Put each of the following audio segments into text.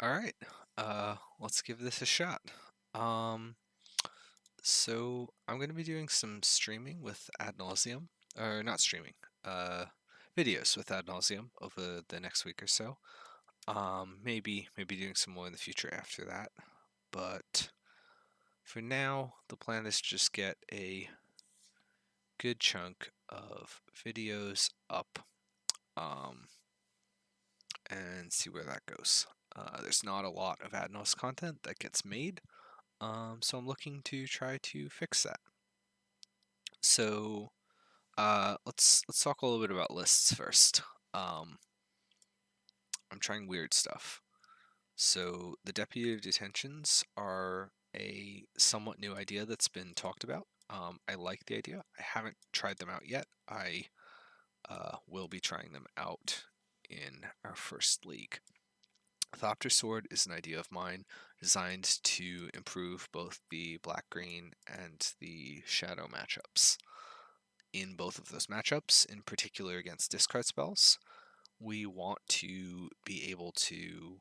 All right, let's give this a shot. Um, so I'm going to be doing some streaming with Ad Nauseam, or not streaming, uh, videos with Ad Nauseam over the next week or so. Maybe doing some more in the future after that. But for now, the plan is to just get a good chunk of videos up, um, and see where that goes. There's not a lot of Ad Naus content that gets made. So I'm looking to try to fix that. So let's talk a little bit about lists first. Um, I'm trying weird stuff. So the deputy detentions are a somewhat new idea that's been talked about. I like the idea. I haven't tried them out yet. I will be trying them out in our first league. Thopter Sword is an idea of mine designed to improve both the black-green and the shadow matchups. In both of those matchups, in particular against discard spells, we want to be able to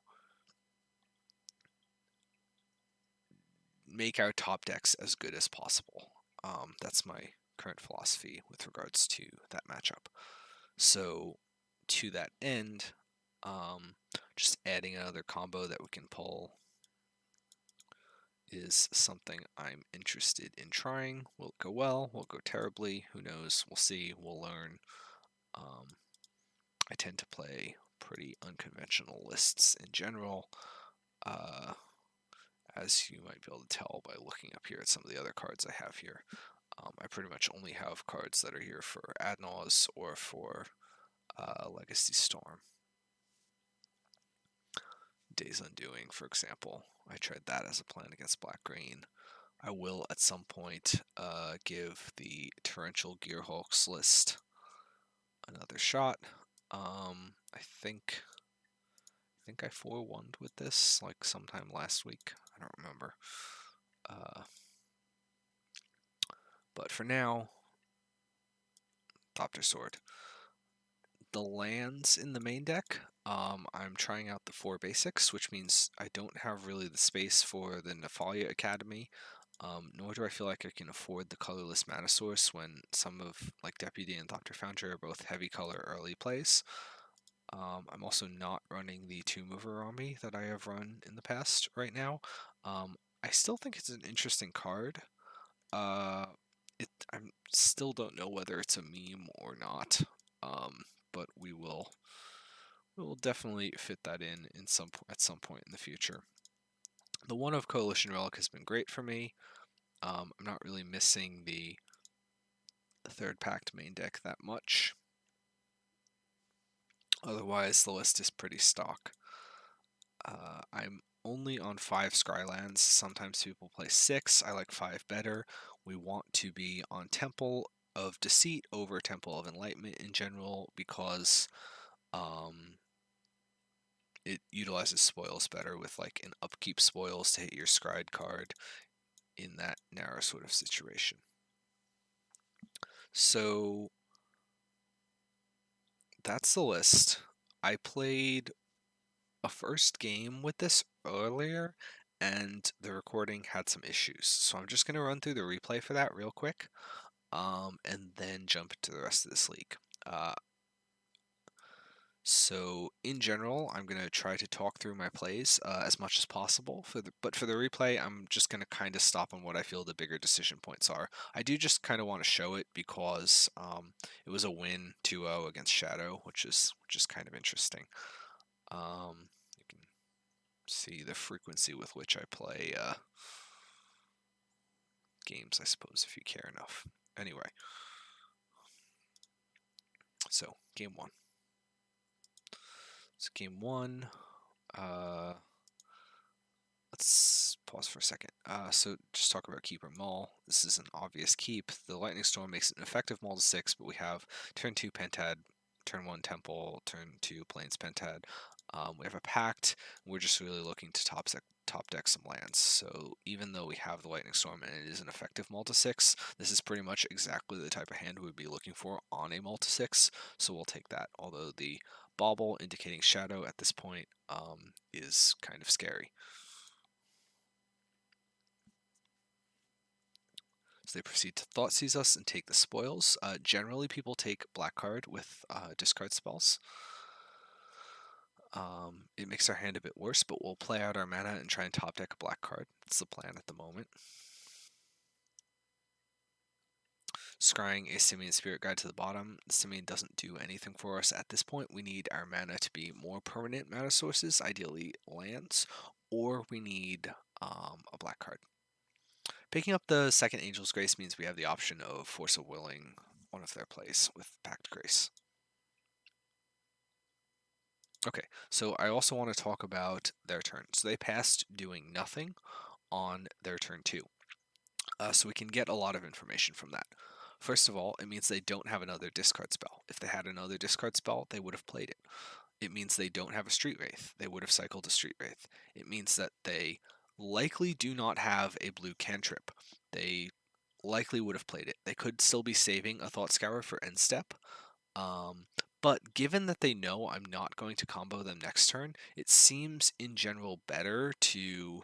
make our top decks as good as possible. That's my current philosophy with regards to that matchup. So, to that end, just adding another combo that we can pull is something I'm interested in trying. Will it go well? Will it go terribly? Who knows? We'll see. We'll learn. I tend to play pretty unconventional lists in general, uh, as you might be able to tell by looking up here at some of the other cards I have here. I pretty much only have cards that are here for Ad Naus or for Legacy Storm. Days Undoing, for example. I tried that as a plan against Black Green. I will at some point give the Torrential Gearhulks list another shot. I think I 4-1'd with this like sometime last week. I don't remember. But for now, Thopter Sword. The lands in the main deck, I'm trying out the 4 basics, which means I don't have really the space for the Nephalia Academy, nor do I feel like I can afford the colorless mana source when some of like Deputy and Thopter Foundry are both heavy color early plays. I'm also not running the 2-mover army that I have run in the past right now. I still think it's an interesting card. I still don't know whether it's a meme or not. But we will definitely fit that in at some point in the future. The one of Coalition Relic has been great for me. I'm not really missing the third packed main deck that much. Otherwise, the list is pretty stock. I'm only on 5 Scrylands. Sometimes people play 6. I like 5 better. We want to be on Temple of Deceit over Temple of Enlightenment in general because it utilizes spoils better with like an upkeep spoils to hit your scryed card in that narrow sort of situation. So that's the list. I played a first game with this earlier and the recording had some issues. So I'm just going to run through the replay for that real quick, and then jump into the rest of this league. So in general, I'm going to try to talk through my plays as much as possible. But for the replay, I'm just going to kind of stop on what I feel the bigger decision points are. I do just kind of want to show it because it was a win 2-0 against Shadow, which is kind of interesting. You can see the frequency with which I play games, I suppose, if you care enough. Anyway, so game 1. So game 1, let's pause for a second. So just talk about Keeper Maul. This is an obvious keep. The Lightning Storm makes it an effective Maul to 6, but we have turn 2 Pentad turn 1 Temple, turn 2 Plains Pentad. We have a Pact. We're just really looking to top deck some lands. So even though we have the Lightning Storm and it is an effective multi-6, this is pretty much exactly the type of hand we would be looking for on a multi-6. So we'll take that. Although the Bauble indicating Shadow at this point is kind of scary. So they proceed to Thoughtseize us and take the spoils. Generally, people take black card with discard spells. It makes our hand a bit worse, but we'll play out our mana and try and top deck a black card. That's the plan at the moment. Scrying a Simian Spirit Guide to the bottom. The Simian doesn't do anything for us at this point. We need our mana to be more permanent mana sources, ideally lands, or we need a black card. Picking up the second Angel's Grace means we have the option of Force of Willing one of their plays with Pact Grace. Okay, so I also want to talk about their turn. So they passed doing nothing on their turn 2. So we can get a lot of information from that. First of all, it means they don't have another discard spell. If they had another discard spell, they would have played it. It means they don't have a Street Wraith. They would have cycled a Street Wraith. It means that they likely do not have a blue cantrip. They likely would have played it. They could still be saving a Thought Scour for end step. But given that they know I'm not going to combo them next turn, it seems in general better to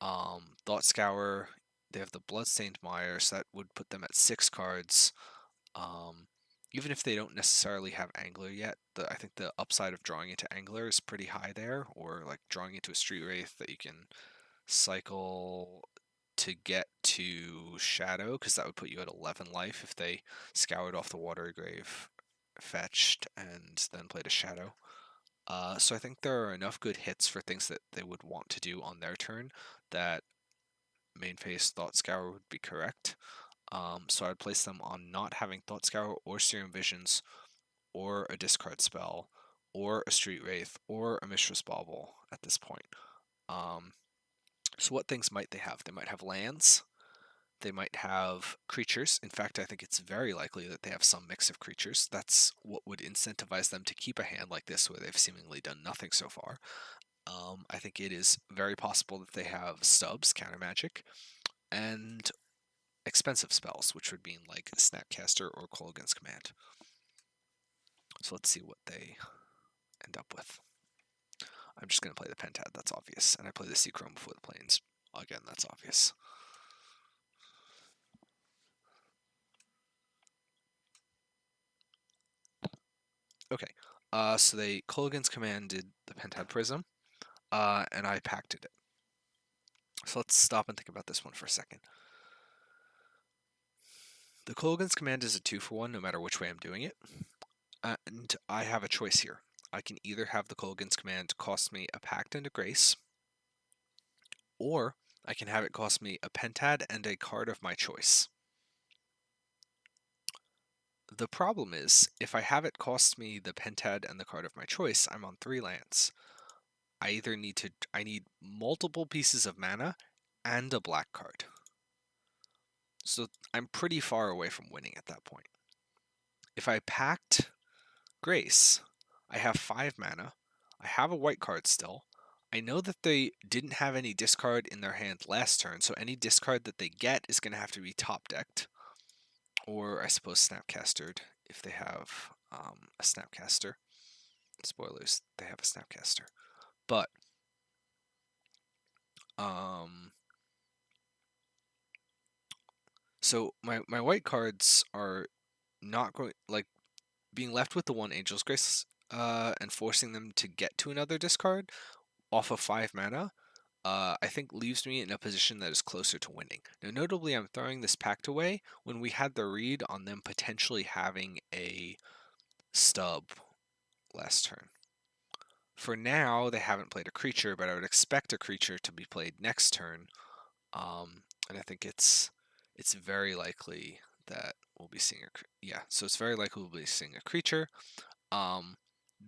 Thought Scour. They have the Bloodstained Mire, so that would put them at 6 cards. Even if they don't necessarily have Angler yet, I think the upside of drawing into Angler is pretty high there, or like drawing into a Street Wraith that you can cycle to get to Shadow, because that would put you at 11 life if they scoured off the Watery Grave, fetched, and then played a Shadow. So I think there are enough good hits for things that they would want to do on their turn that main phase Thought Scour would be correct. So I'd place them on not having Thought Scour or Serum Visions or a discard spell or a Street Wraith or a Mishra's Bauble at this point. So what things might they have? They might have lands. They might have creatures. In fact, I think it's very likely that they have some mix of creatures. That's what would incentivize them to keep a hand like this where they've seemingly done nothing so far. I think it is very possible that they have stubs, counter magic, and expensive spells, which would mean like Snapcaster or Kolaghan's Command. So let's see what they end up with. I'm just going to play the Pentad, that's obvious. And I play the Seachrome before the Plains. Again, that's obvious. Okay, so they Kolaghan's Command did the Pentad Prism, and I pacted it. So let's stop and think about this one for a second. The Kolaghan's Command is a 2-for-1 no matter which way I'm doing it, and I have a choice here. I can either have the Kolaghan's Command cost me a Pact and a Grace, or I can have it cost me a Pentad and a card of my choice. The problem is, if I have it cost me the Pentad and the card of my choice, I'm on 3 lands. I need multiple pieces of mana and a black card. So I'm pretty far away from winning at that point. If I packed Grace, I have 5 mana. I have a white card still. I know that they didn't have any discard in their hand last turn, so any discard that they get is going to have to be top decked. Or I suppose Snapcastered if they have a Snapcaster. Spoilers, they have a Snapcaster. But so my white cards are not going, like, being left with the 1 Angel's Grace and forcing them to get to another discard off of 5 mana, I think leaves me in a position that is closer to winning. Now, notably, I'm throwing this pact away when we had the read on them potentially having a stub last turn. For now, they haven't played a creature, but I would expect a creature to be played next turn, and I think it's very likely that we'll be seeing so it's very likely we'll be seeing a creature.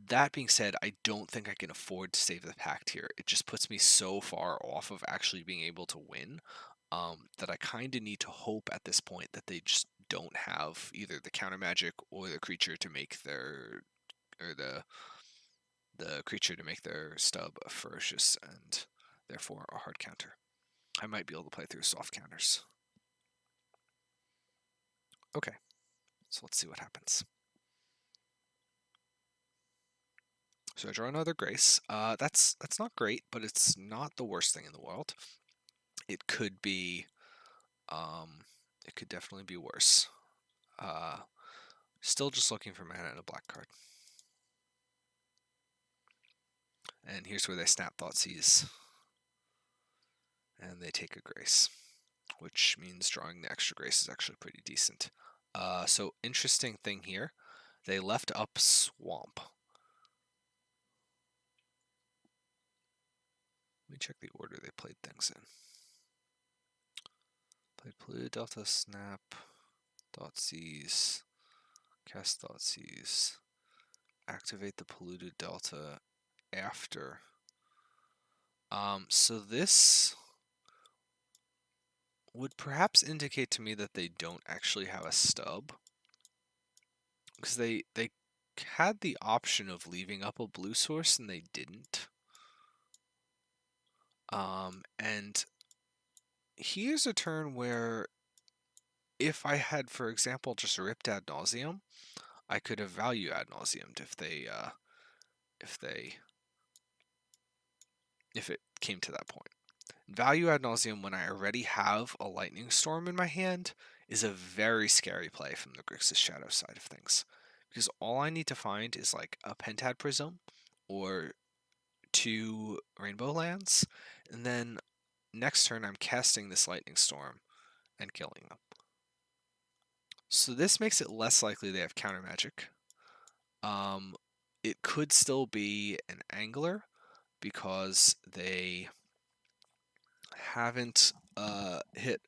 That being said, I don't think I can afford to save the pact here. It just puts me so far off of actually being able to win that I kind of need to hope at this point that they just don't have either the counter magic or the creature to make their or the creature to make their stub ferocious and therefore a hard counter. I might be able to play through soft counters. Okay, so let's see what happens. So I draw another Grace. That's not great, but it's not the worst thing in the world. It could be, it could definitely be worse. Still just looking for mana and a black card. And here's where they snap Thoughtseize. And they take a Grace, which means drawing the extra Grace is actually pretty decent. So interesting thing here, they left up Swamp. Let me check the order they played things in. Played Polluted Delta, Snap, Thoughtseize, cast Thoughtseize, activate the Polluted Delta after. So this would perhaps indicate to me that they don't actually have a stub, because they had the option of leaving up a blue source and they didn't. And here's a turn where if I had, for example, just ripped Ad Nauseam, I could have value Ad Nauseam if it came to that point. Value Ad Nauseam when I already have a Lightning Storm in my hand is a very scary play from the Grixis Shadow side of things, because all I need to find is like a Pentad Prism or 2 Rainbow Lands, and then next turn I'm casting this Lightning Storm and killing them. So this makes it less likely they have counter magic. It could still be an Angler because they haven't hit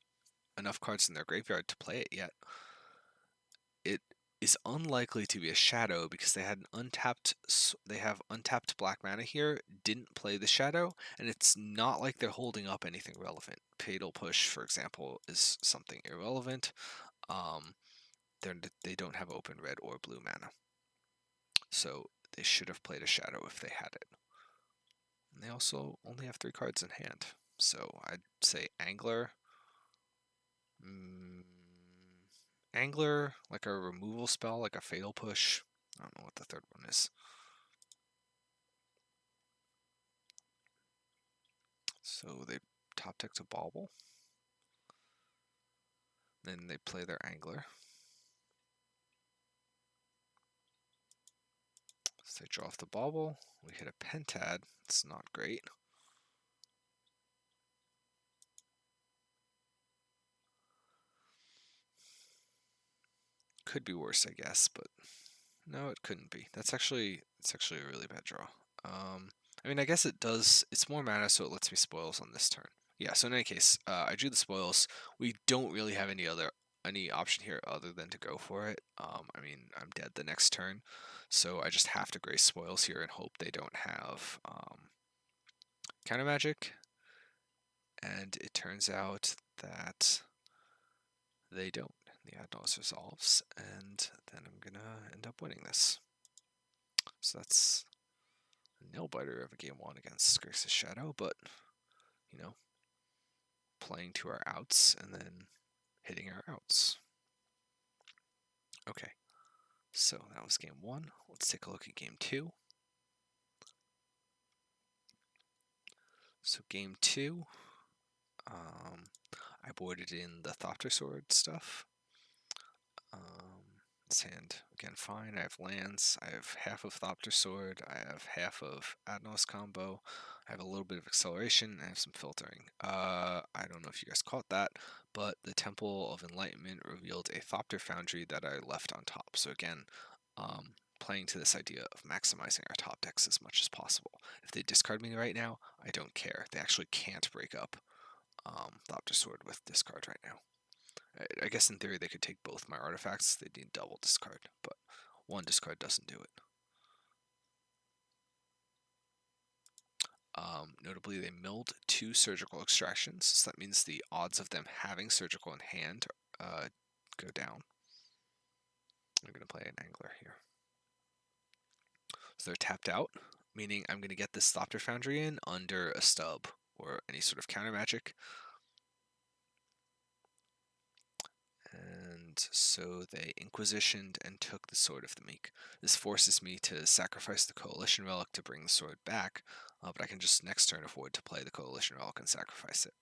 enough cards in their graveyard to play it yet. It is unlikely to be a Shadow because they have untapped black mana here, didn't play the Shadow, and it's not like they're holding up anything relevant. Fatal Push, for example, is something irrelevant. They don't have open red or blue mana, so they should have played a Shadow if they had it. And they also only have 3 cards in hand, so I'd say Angler. Angler, like a removal spell, like a Fatal Push. I don't know what the third one is. So they top deck to Bauble. Then they play their Angler. So they draw off the Bauble. We hit a Pentad. It's not great. Could be worse, I guess, but no, it couldn't be. It's actually a really bad draw. I mean, I guess it does. It's more mana, so it lets me spoils on this turn. Yeah. So in any case, I drew the spoils. We don't really have any option here other than to go for it. I mean, I'm dead the next turn, so I just have to grace spoils here and hope they don't have counter magic. And it turns out that they don't. The Ad Naus resolves, and then I'm gonna end up winning this. So that's a nail-biter of a game 1 against Grixis Shadow, but, you know, playing to our outs and then hitting our outs. Okay, so that was game 1. Let's take a look at game 2. So game 2, I boarded in the Thopter Sword stuff. This hand, again, fine. I have lands. I have half of Thopter Sword. I have half of Ad Naus combo. I have a little bit of acceleration. I have some filtering. I don't know if you guys caught that, but the Temple of Enlightenment revealed a Thopter Foundry that I left on top. So again, playing to this idea of maximizing our top decks as much as possible. If they discard me right now, I don't care. They actually can't break up Thopter Sword with discard right now. I guess in theory they could take both my artifacts. They need double discard, but one discard doesn't do it. Notably, they milled 2 surgical extractions, so that means the odds of them having surgical in hand go down. I'm going to play an Angler here. So they're tapped out, meaning I'm going to get this Thopter Foundry in under a stub or any sort of counter magic. And so they Inquisitioned and took the Sword of the Meek. This forces me to sacrifice the Coalition Relic to bring the sword back, but I can just next turn afford to play the Coalition Relic and sacrifice it.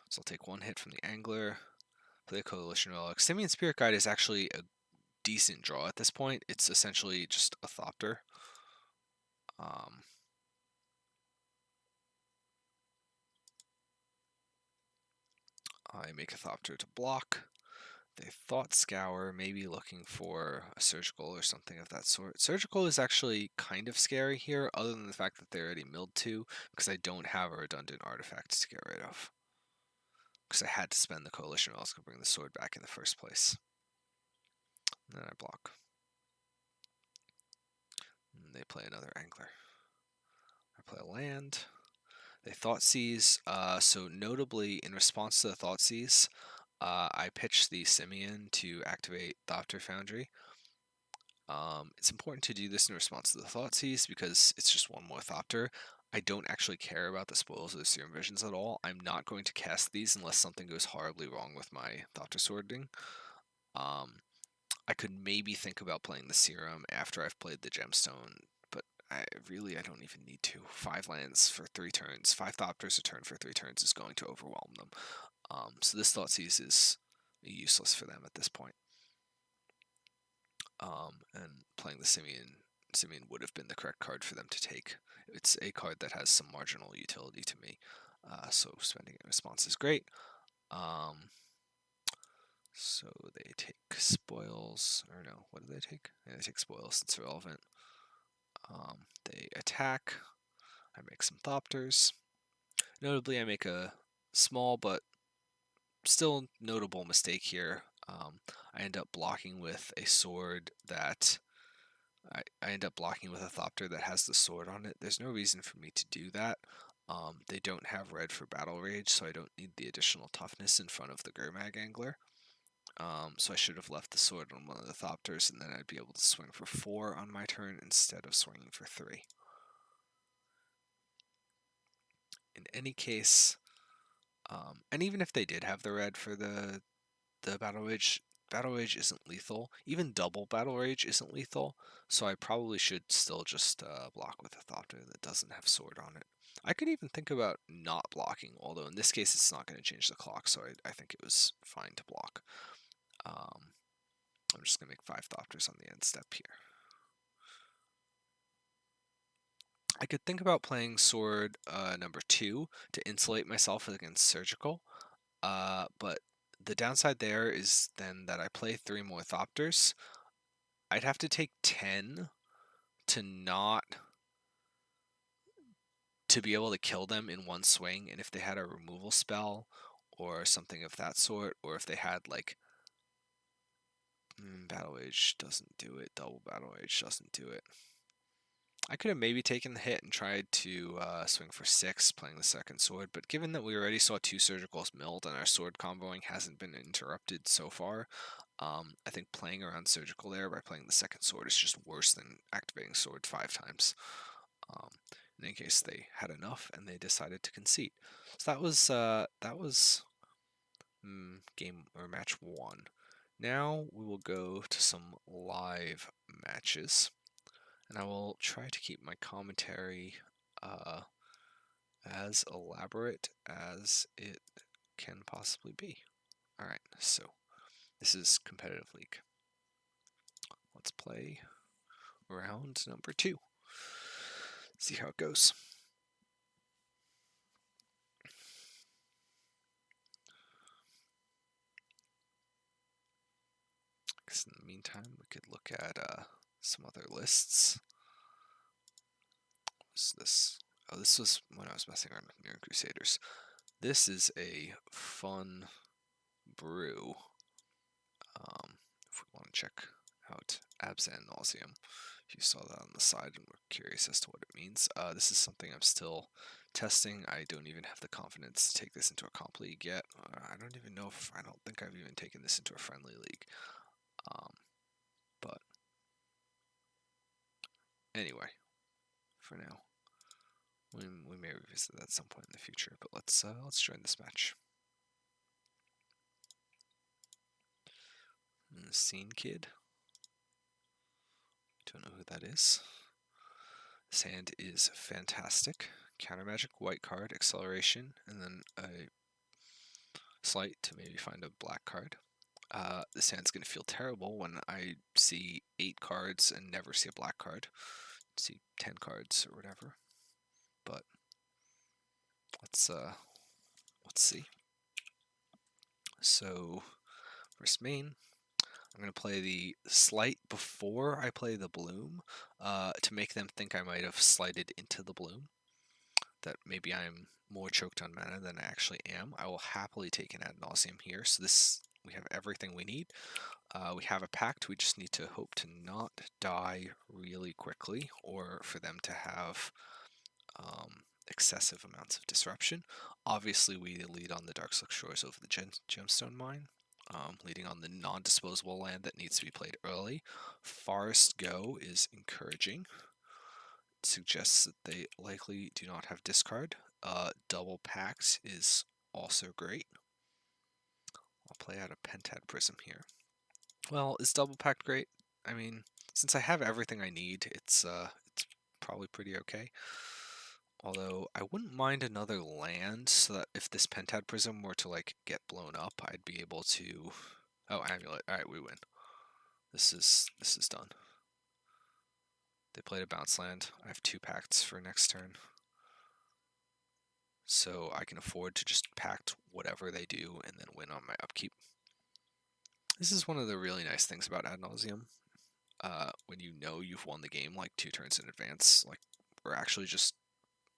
So I'll take one hit from the Angler, play the Coalition Relic. Simian Spirit Guide is actually a decent draw at this point. It's essentially just a Thopter. I make a Thopter to block. They Thought Scour, maybe looking for a Surgical or something of that sort. Surgical is actually kind of scary here, other than the fact that they're already milled 2, because I don't have a redundant artifact to get rid of. Because I had to spend the Coalition Relic to bring the sword back in the first place. And then I block. And they play another Angler. I play a land. They Thoughtseize. So notably, in response to the Thoughtseize, I pitched the Simian to activate Thopter Foundry. It's important to do this in response to the Thoughtseize because it's just one more Thopter. I don't actually care about the spoils of the Serum Visions at all. I'm not going to cast these unless something goes horribly wrong with my Thopter Sorting. I could maybe think about playing the Serum after I've played the Gemstone, but I don't even need to. 5 lands for 3 turns, 5 Thopters a turn for 3 turns is going to overwhelm them. So this Thoughtseize is useless for them at this point. And playing the Simian would have been the correct card for them to take. It's a card that has some marginal utility to me, so spending it in response is great. So they take spoils, or no, what do they take? Yeah, they take spoils, it's relevant. They attack. I make some Thopters. Notably, I make a small but still notable mistake here. I end up blocking with a sword that I end up blocking with a Thopter that has the sword on it. There's no reason for me to do that. They don't have red for Battle Rage, so I don't need the additional toughness in front of the Gurmag Angler. So I should have left the sword on one of the Thopters, and then I'd be able to swing for 4 on my turn instead of swinging for 3. In any case, and even if they did have the red for the Battle Rage isn't lethal. Even double Battle Rage isn't lethal, so I probably should still just block with a Thopter that doesn't have sword on it. I could even think about not blocking, although in this case it's not going to change the clock, so I think it was fine to block. I'm just going to make 5 Thopters on the end step here. I could think about playing sword number 2 to insulate myself against surgical, but the downside there is then that I play 3 more Thopters. I'd have to take 10 to be able to kill them in one swing, and if they had a removal spell or something of that sort, or if they had like Battle Rage doesn't do it, double Battle Rage doesn't do it. I could have maybe taken the hit and tried to swing for 6 playing the second sword, but given that we already saw 2 surgicals milled and our sword comboing hasn't been interrupted so far, I think playing around surgical there by playing the second sword is just worse than activating sword 5 times. In any case, they had enough and they decided to concede. So that was game or match 1. Now we will go to some live matches. And I will try to keep my commentary as elaborate as it can possibly be. Alright, so this is competitive league. Let's play round number 2. See how it goes. In the meantime, we could look at some other lists. What's this? Oh, this was when I was messing around with Mirror Crusaders. This is a fun brew. If we want to check out Ad Nauseam, if you saw that on the side and were curious as to what it means, this is something I'm still testing. I don't even have the confidence to take this into a comp league yet. I don't think I've even taken this into a friendly league. But Anyway, for now, we may revisit that at some point in the future. But let's join this match. Scene Kid. Don't know who that is. This hand is fantastic. Counter magic, white card, acceleration, and then a slight to maybe find a black card. This hand's going to feel terrible when I see 8 cards and never see a black card. See 10 cards or whatever. But let's see. So first main, I'm going to play the Slight before I play the Bloom to make them think I might have slighted into the Bloom. That maybe I'm more choked on mana than I actually am. I will happily take an Ad Nauseam here. So this, we have everything we need. We have a pact. We just need to hope to not die really quickly, or for them to have excessive amounts of disruption. Obviously, we lead on the Darkslick Shores over the Gemstone Mine, leading on the non-disposable land that needs to be played early. Forest Go is encouraging. It suggests that they likely do not have discard. Double Pact is also great. I'll play out a Pentad Prism here. Well, is Double Pact great? I mean, since I have everything I need, it's probably pretty okay. Although I wouldn't mind another land, so that if this Pentad Prism were to like get blown up, I'd be able to. Oh, Amulet! All right, we win. This is done. They played a bounce land. I have 2 pacts for next turn, so I can afford to just pact whatever they do and then win on my upkeep. This is one of the really nice things about Ad Nauseam. When you know you've won the game like 2 turns in advance, like we're actually just,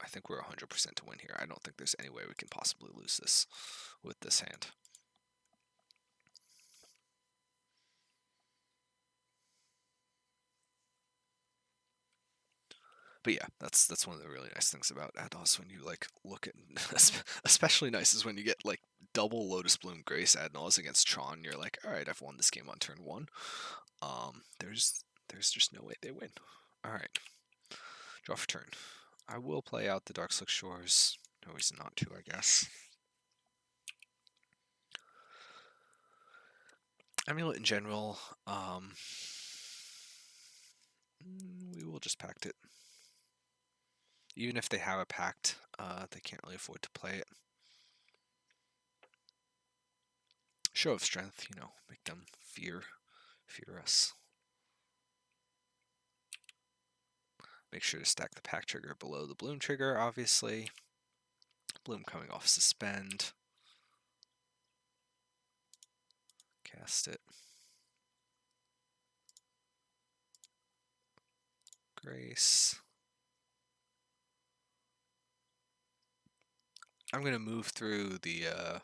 I think we're 100% to win here. I don't think there's any way we can possibly lose this with this hand. But yeah, that's one of the really nice things about Ad Naus when you like look at, especially nice is when you get like double Lotus Bloom Grace Ad Naus against Tron. You're like, all right, I've won this game on turn 1. There's just no way they win. All right, draw for turn. I will play out the Darkslick Shores. No reason not to, I guess. Amulet in general, we will just pact it. Even if they have a pact, they can't really afford to play it. Show of strength, you know, make them fear us. Make sure to stack the pact trigger below the Bloom trigger, obviously. Bloom coming off suspend. Cast it. Grace. I'm going to move through the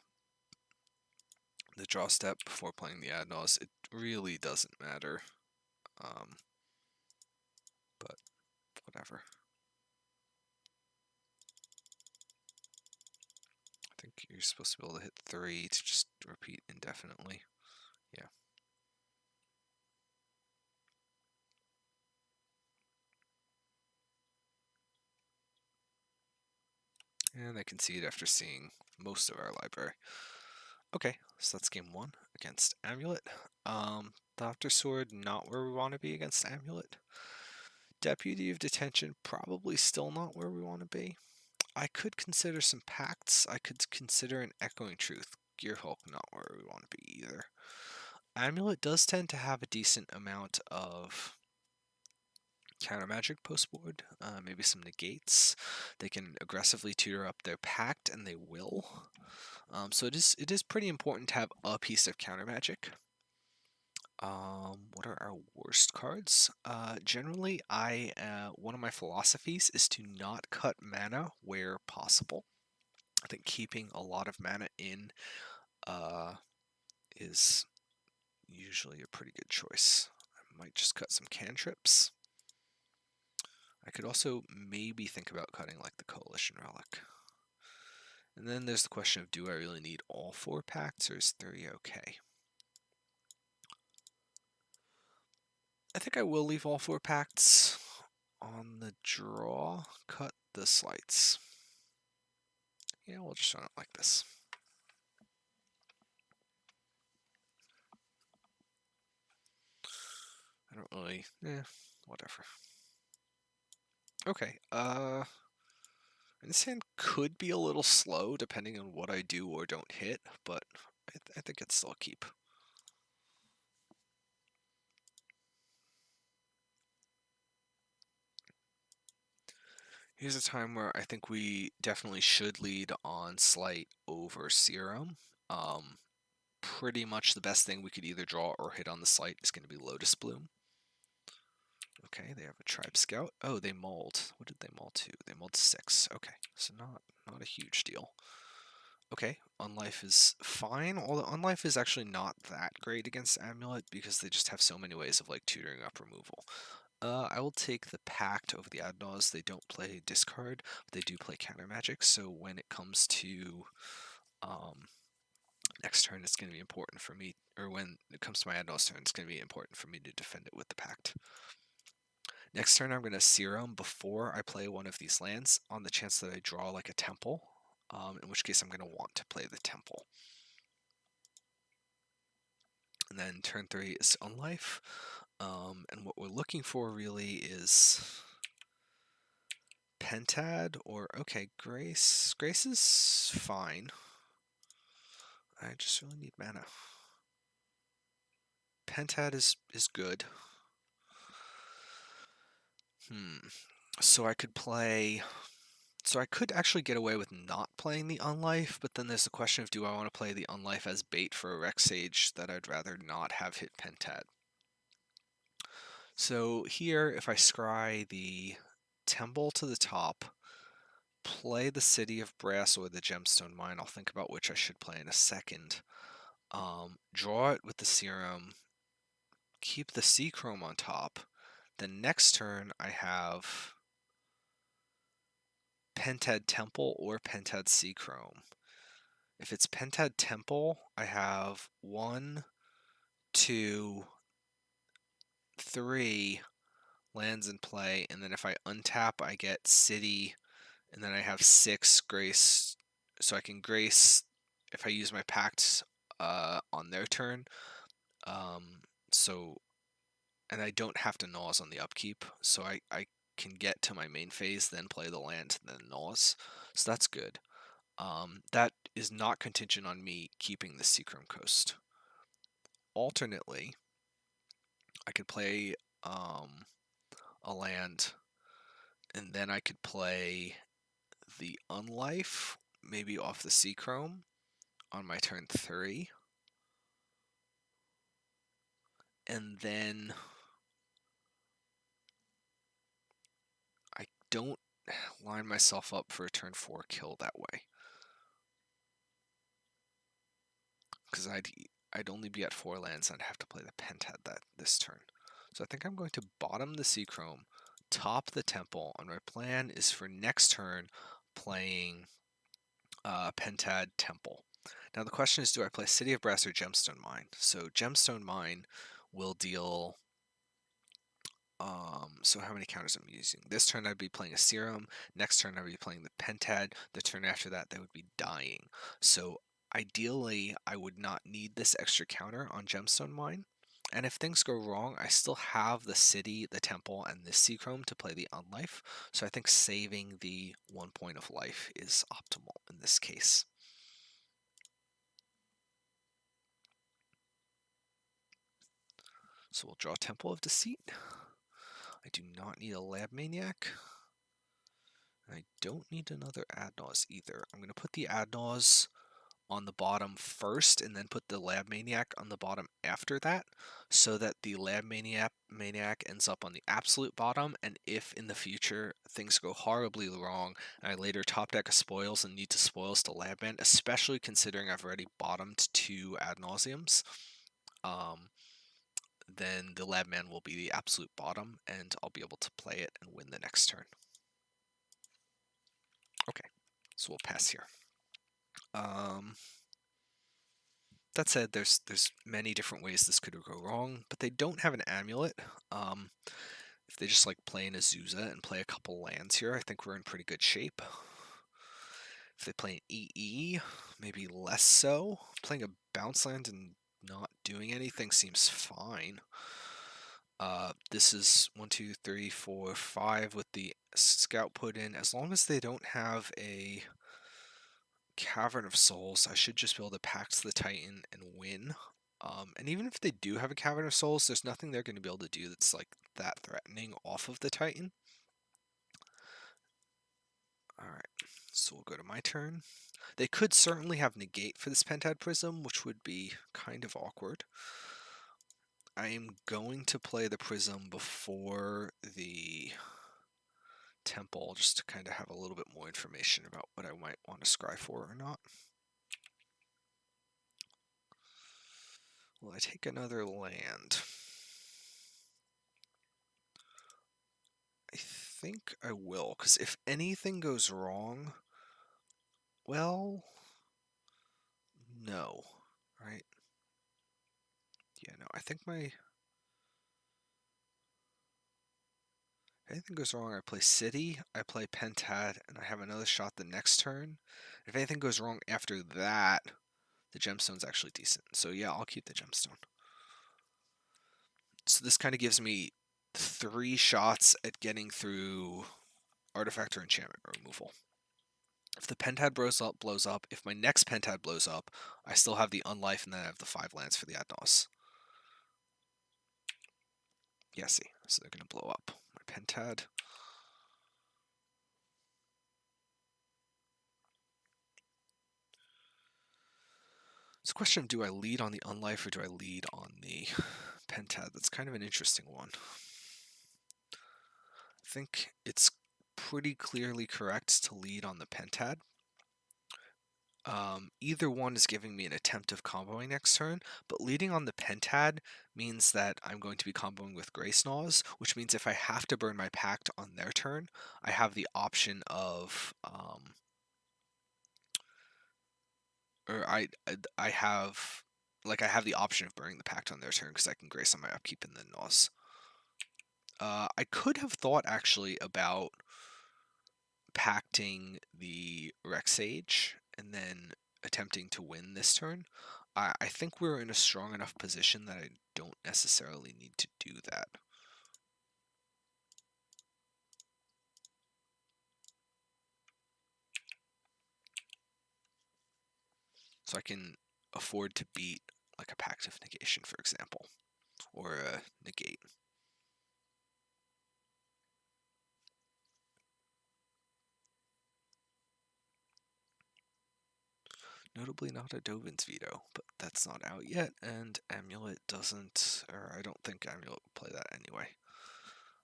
draw step before playing the Ad Naus. It really doesn't matter. But whatever. I think you're supposed to be able to hit 3 to just repeat indefinitely. Yeah. And they concede after seeing most of our library. Okay, so that's game 1 against Amulet. Doctor Sword, not where we want to be against Amulet. Deputy of Detention, probably still not where we want to be. I could consider some pacts. I could consider an Echoing Truth. Gearhulk, not where we want to be either. Amulet does tend to have a decent amount of counter magic post board, maybe some negates. They can aggressively tutor up their pact, and they will. So it is pretty important to have a piece of counter magic. What are our worst cards? Generally, one of my philosophies is to not cut mana where possible. I think keeping a lot of mana in is usually a pretty good choice. I might just cut some cantrips. I could also maybe think about cutting like the Coalition Relic. And then there's the question of, do I really need all 4 pacts, or is 3 okay? I think I will leave all 4 pacts. on the draw, cut the slights. Yeah, we'll just run it like this. I don't really, whatever. Okay, this hand could be a little slow depending on what I do or don't hit, but I think it's still a keep. Here's a time where I think we definitely should lead on Slight over Serum. Pretty much the best thing we could either draw or hit on the Slight is going to be Lotus Bloom. Okay, they have a Tribe Scout. Oh, they mauled. What did they maul to? They mauled 6. Okay, so not a huge deal. Okay, Unlife is fine, although Unlife is actually not that great against Amulet because they just have so many ways of like tutoring up removal. I will take the Pact over the Ad Naus. They don't play discard, but they do play counter magic, so when it comes to next turn, it's going to be important for me, or when it comes to my Ad Naus turn, it's going to be important for me to defend it with the Pact. Next turn, I'm going to Serum before I play one of these lands on the chance that I draw like a Temple, in which case I'm going to want to play the Temple. And then turn 3 is Unlife, and what we're looking for really is Pentad or, okay, Grace. Grace is fine. I just really need mana. Pentad is good. So I could play... So I could actually get away with not playing the Unlife, but then there's the question of do I want to play the Unlife as bait for a Rex Sage that I'd rather not have hit Pentad. So here, if I scry the Temple to the top, play the City of Brass or the Gemstone Mine, I'll think about which I should play in a second. Draw it with the Serum, keep the Seachrome on top. Then next turn I have Pentad Temple or Pentad Seachrome. If it's Pentad Temple, I have 1, 2, 3 lands in play, and then if I untap, I get City, and then I have 6 Grace, so I can Grace if I use my Pact on their turn. And I don't have to Naus on the upkeep, so I can get to my main phase, then play the land, then Naus, so that's good. That is not contingent on me keeping the Seachrome Coast. Alternately, I could play a land, and then I could play the Unlife, maybe off the Seachrome, on my turn 3. And then I don't line myself up for a turn 4 kill that way. Because I'd only be at 4 lands and I'd have to play the Pentad this turn. So I think I'm going to bottom the Seachrome, top the Temple, and my plan is for next turn playing Pentad Temple. Now the question is, do I play City of Brass or Gemstone Mine? So Gemstone Mine will deal... so how many counters I'm using? This turn I'd be playing a Serum, next turn I'd be playing the Pentad, the turn after that they would be dying. So ideally I would not need this extra counter on Gemstone Mine. And if things go wrong, I still have the City, the Temple, and the Seachrome to play the Unlife. So I think saving the 1 point of life is optimal in this case. So we'll draw Temple of Deceit. I do not need a Lab Maniac. I don't need another Ad Naus either. I'm going to put the Ad Naus on the bottom first and then put the Lab Maniac on the bottom after that, so that the Lab Maniac ends up on the absolute bottom, and if in the future things go horribly wrong and I later top deck a spoils and need to spoils to Lab Man, especially considering I've already bottomed 2 Ad Nauseams, then the Lab Man will be the absolute bottom and I'll be able to play it and win the next turn. Okay, so we'll pass here. That said, there's many different ways this could go wrong, but they don't have an amulet. If they just like play an Azusa and play a couple lands here, I think we're in pretty good shape. If they play an EE, maybe less so. Playing a bounce land and not doing anything seems fine. This is 1, 2, 3, 4, 5 with the scout put in. As long as they don't have a Cavern of Souls, I should just be able to Pax the Titan and win. And even if they do have a Cavern of Souls, there's nothing they're going to be able to do that's like that threatening off of the Titan. Alright, so we'll go to my turn. They could certainly have negate for this Pentad Prism, which would be kind of awkward. I am going to play the Prism before the Temple, just to kind of have a little bit more information about what I might want to scry for or not. Will I take another land? I think I will, because if anything goes wrong, well, no, right? Yeah, no, I think if anything goes wrong, I play City, I play Pentad, and I have another shot the next turn. If anything goes wrong after that, the Gemstone's actually decent. So yeah, I'll keep the Gemstone. So this kind of gives me 3 shots at getting through Artifact or Enchantment removal. If the Pentad blows up, if my next Pentad blows up, I still have the Unlife, and then I have the 5 lands for the Ad Naus. Yeah, see, so they're going to blow up my Pentad. It's a question of, do I lead on the Unlife or do I lead on the Pentad? That's kind of an interesting one. I think it's pretty clearly correct to lead on the Pentad. Either one is giving me an attempt of comboing next turn, but leading on the Pentad means that I'm going to be comboing with Grace Naws, which means if I have to burn my Pact on their turn, I have the option of, I have the option of burning the Pact on their turn because I can Grace on my upkeep in the Naws. I could have thought actually about pacting the Rexage and then attempting to win this turn. I think we're in a strong enough position that I don't necessarily need to do that. So I can afford to beat like a Pact of Negation, for example, or a Negate. Notably not a Dovin's Veto, but that's not out yet, and Amulet doesn't, or I don't think Amulet will play that anyway.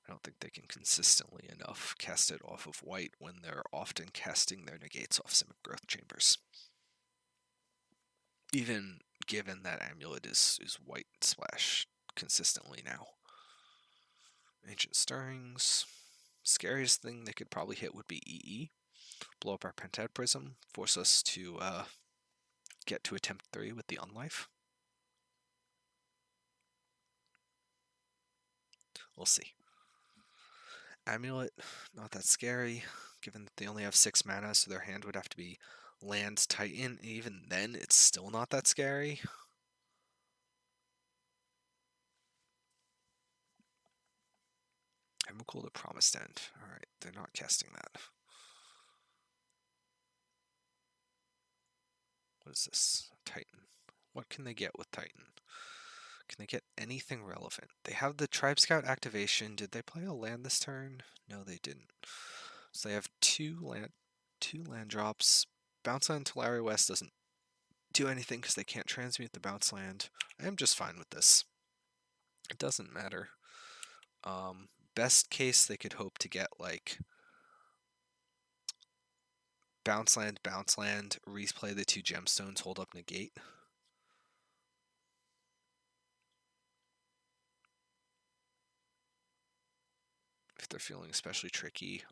I don't think they can consistently enough cast it off of white when they're often casting their negates off Simic Growth Chambers. Even given that Amulet is white splash consistently now. Ancient Stirrings. Scariest thing they could probably hit would be EE. Blow up our Pentad Prism, force us to get to attempt 3 with the Unlife. We'll see. Amulet, not that scary, given that they only have 6 mana, so their hand would have to be Land Titan. Even then, it's still not that scary. Emrakul to Promised End. Alright, they're not casting that. What is this? Titan. What can they get with Titan? Can they get anything relevant? They have the Tribe Scout activation. Did they play a land this turn? No, they didn't. So they have two land drops. Bounce Land Tolaria West doesn't do anything because they can't transmute the bounce land. I am just fine with this. It doesn't matter. Best case, they could hope to get like bounce land, replay the 2 gemstones, hold up negate. If they're feeling especially tricky,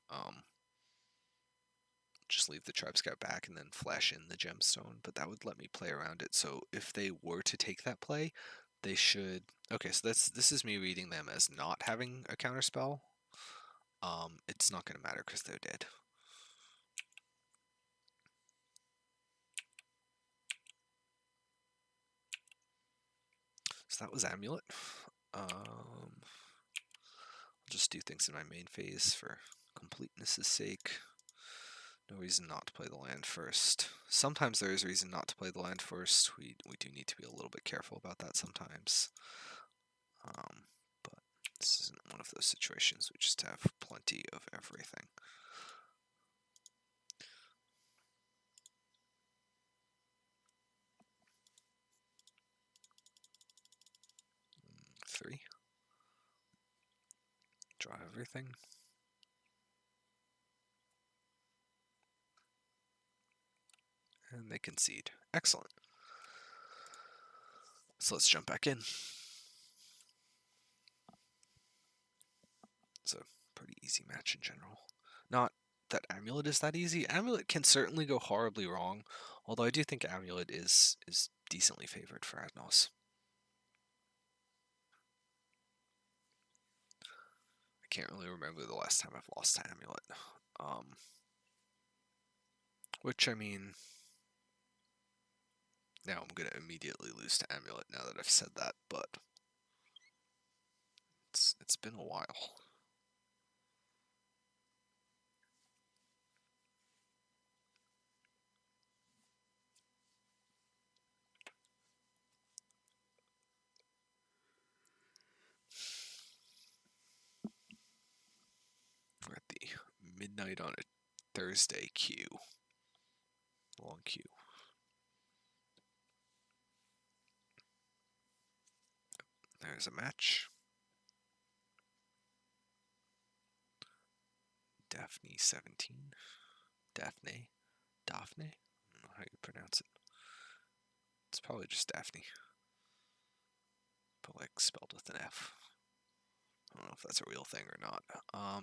just leave the Tribe Scout back and then flash in the gemstone, but that would let me play around it. So if they were to take that play, they should... Okay, so this is me reading them as not having a counterspell. It's not going to matter because they're dead. So that was Amulet. I'll just do things in my main phase for completeness' sake. No reason not to play the land first. Sometimes there is reason not to play the land first. We do need to be a little bit careful about that sometimes. But this isn't one of those situations. We just have plenty of everything. Three. Draw everything. And they concede. Excellent. So let's jump back in. It's a pretty easy match in general. Not that Amulet is that easy. Amulet can certainly go horribly wrong, although I do think Amulet is decently favored for Ad Naus. I can't really remember the last time I've lost to Amulet. Which, I mean, now I'm going to immediately lose to Amulet now that I've said that, but it's been a while. We're at the midnight on a Thursday queue. Long queue. There's a match. Daphne 17. Daphne? Daphne? I don't know how you pronounce it. It's probably just Daphne. But like spelled with an F. I don't know if that's a real thing or not.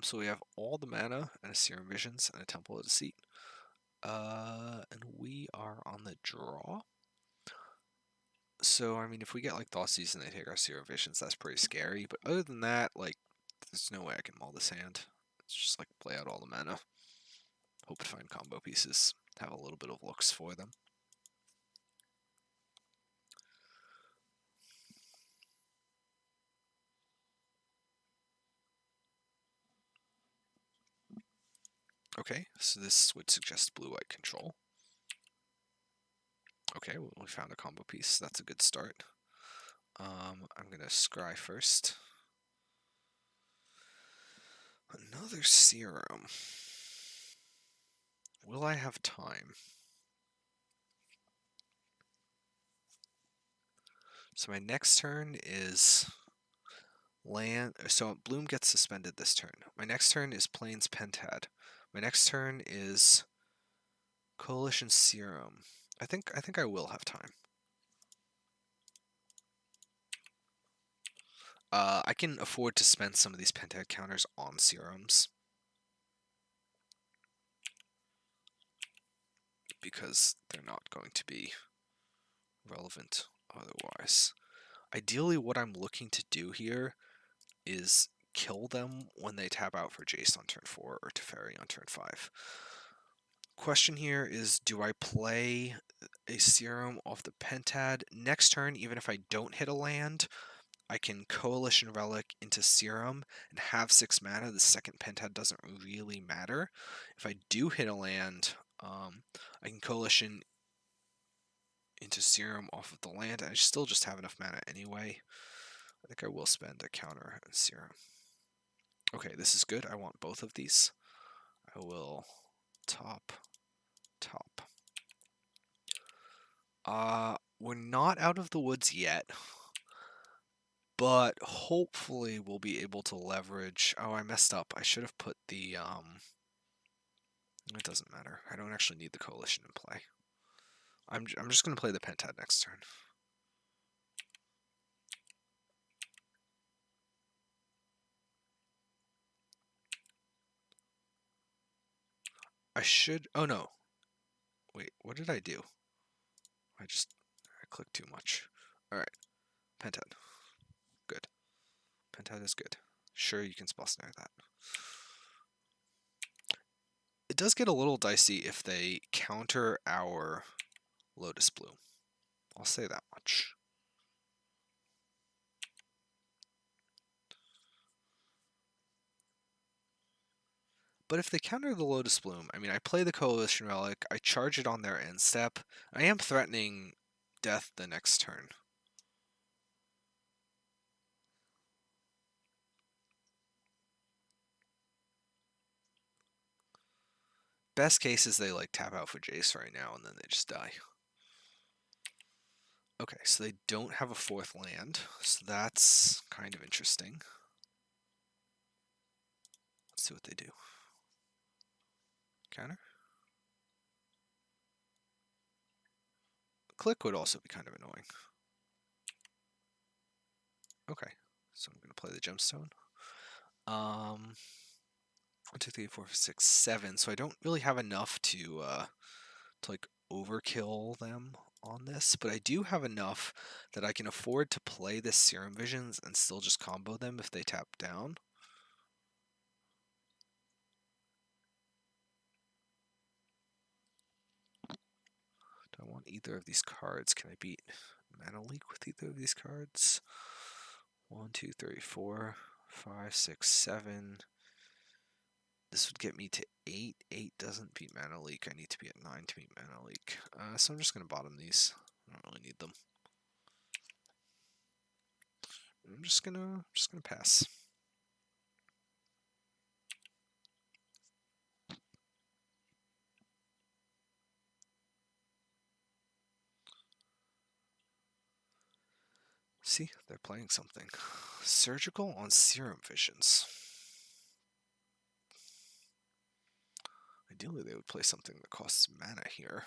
So we have all the mana and a Serum Visions and a Temple of Deceit. And we are on the draw. So, I mean, if we get like Thoughtseize and they take our Serum Visions, that's pretty scary. But other than that, like, there's no way I can mull this hand. It's just like play out all the mana. Hope to find combo pieces. Have a little bit of looks for them. Okay, so this would suggest blue-white control. Okay, well, we found a combo piece. That's a good start. I'm going to scry first. Another Serum. Will I have time? So my next turn is land. So Bloom gets suspended this turn. My next turn is Plains Pentad. My next turn is Coalition Serum. I think I will have time. I can afford to spend some of these Pentad counters on Serums, because they're not going to be relevant otherwise. Ideally, what I'm looking to do here is kill them when they tap out for Jace on turn 4 or Teferi on turn 5. Question here is, do I play a Serum off the Pentad next turn? Even if I don't hit a land, I can Coalition Relic into Serum and have 6 mana. The second Pentad doesn't really matter. If I do hit a land, I can Coalition into Serum off of the land, and I still just have enough mana anyway. I think I will spend a counter on Serum. Okay, this is good. I want both of these. I will top. We're not out of the woods yet, but hopefully we'll be able to leverage... Oh, I messed up. I should have put the... It doesn't matter. I don't actually need the Coalition in play. I'm just going to play the Pentad next turn. I should... Oh, no. Wait, what did I do? I clicked too much. Alright. Pentad. Good. Pentad is good. Sure, you can spell snare that. It does get a little dicey if they counter our Lotus Bloom. I'll say that much. But if they counter the Lotus Bloom, I mean, I play the Coalition Relic, I charge it on their end step. I am threatening death the next turn. Best case is they like tap out for Jace right now and then they just die. Okay, so they don't have a 4th land, so that's kind of interesting. Let's see what they do. Counter? Click would also be kind of annoying. Okay, so I'm going to play the Gemstone. 1, 2, 3, 4, 5, 6, 7. So I don't really have enough to like overkill them on this, but I do have enough that I can afford to play this Serum Visions and still just combo them if they tap down. Do I want either of these cards? Can I beat Mana Leak with either of these cards? 1, 2, 3, 4, 5, 6, 7. This would get me to 8. 8 doesn't beat Mana Leak. I need to be at 9 to beat Mana Leak. So I'm just going to bottom these. I don't really need them. I'm just gonna pass. See, they're playing something. Surgical on Serum Visions. Ideally, they would play something that costs mana here.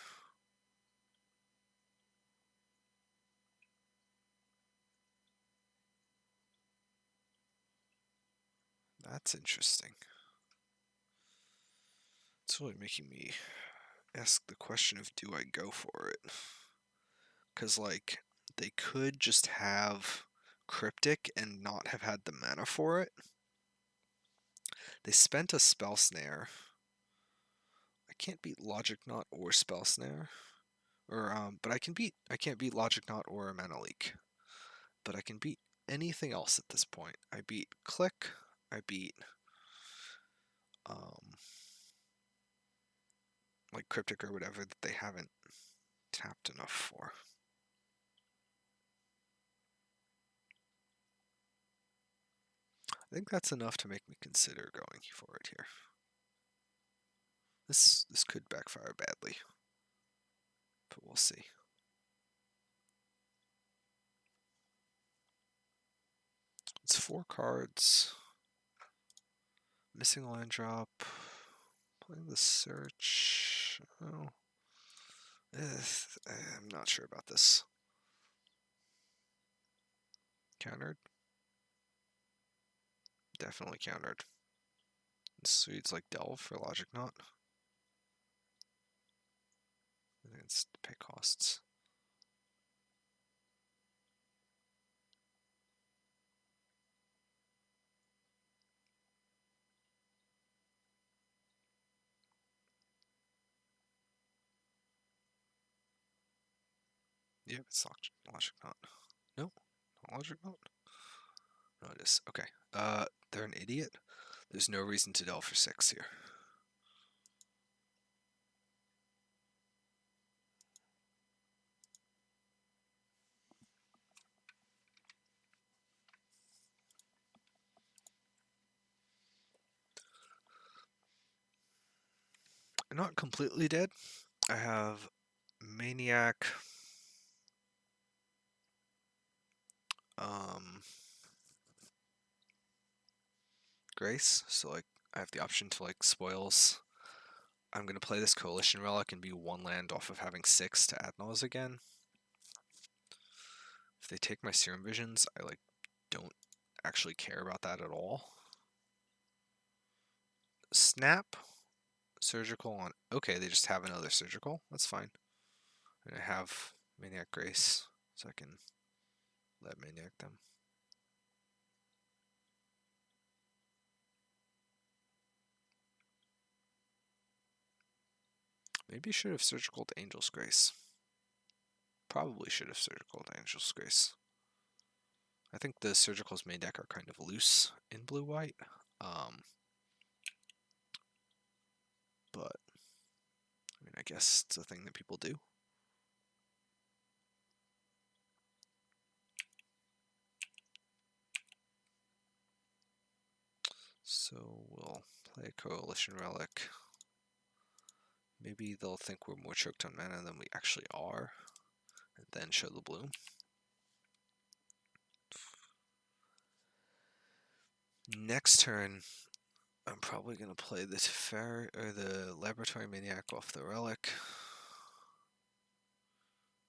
That's interesting. It's really making me ask the question of, do I go for it? Because, like, they could just have Cryptic and not have had the mana for it. They spent a Spell Snare. I can't beat Logic Knot or Spell Snare. But I can't beat Logic Knot or a Mana Leak. But I can beat anything else at this point. I beat Click. I beat like Cryptic or whatever that they haven't tapped enough for. I think that's enough to make me consider going for it here. This could backfire badly, but we'll see. It's 4 cards. Missing land drop. Playing the search. Oh. I'm not sure about this. Countered? Definitely countered. So it's like Delve for Logic Knot. I think it's to pay costs. Yep, it's Logic Knot. No, not Logic Knot. No, it is. Okay. They're an idiot. There's no reason to delve for 6 here. I'm not completely dead. I have Maniac. Grace. So like I have the option to like spoils. I'm gonna play this Coalition Relic and be 1 land off of having 6 to Ad Naus again. If they take my Serum Visions, I like don't actually care about that at all. Snap. Surgical on. Okay, they just have another surgical. That's fine. And I have Maniac Grace, so I can Lab Maniac them. Maybe should have Surgical Angel's Grace. Probably should have Surgical Angel's Grace. I think the Surgical's main deck are kind of loose in blue-white. But, I mean, I guess it's a thing that people do. So we'll play a Coalition Relic. Maybe they'll think we're more choked on mana than we actually are, and then show the bloom. Next turn, I'm probably going to play the Teferi, or the Laboratory Maniac off the Relic.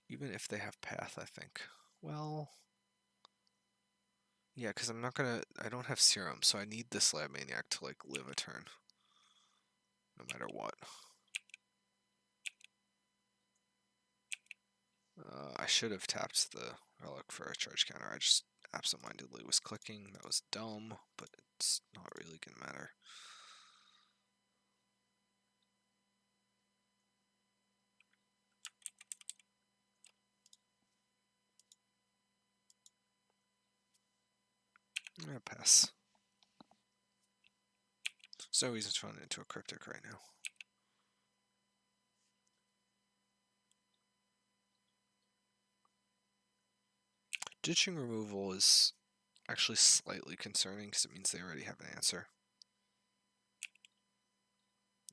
Even if they have Path, I think. Well, yeah, because I'm not going to... I don't have Serum, so I need this Lab Maniac to, like, live a turn. No matter what. I should have tapped the Relic for a charge counter. I just absentmindedly was clicking. That was dumb, but it's not really going to matter. Yeah, pass. There's no reason to run into a Cryptic right now. Ditching removal is actually slightly concerning because it means they already have an answer.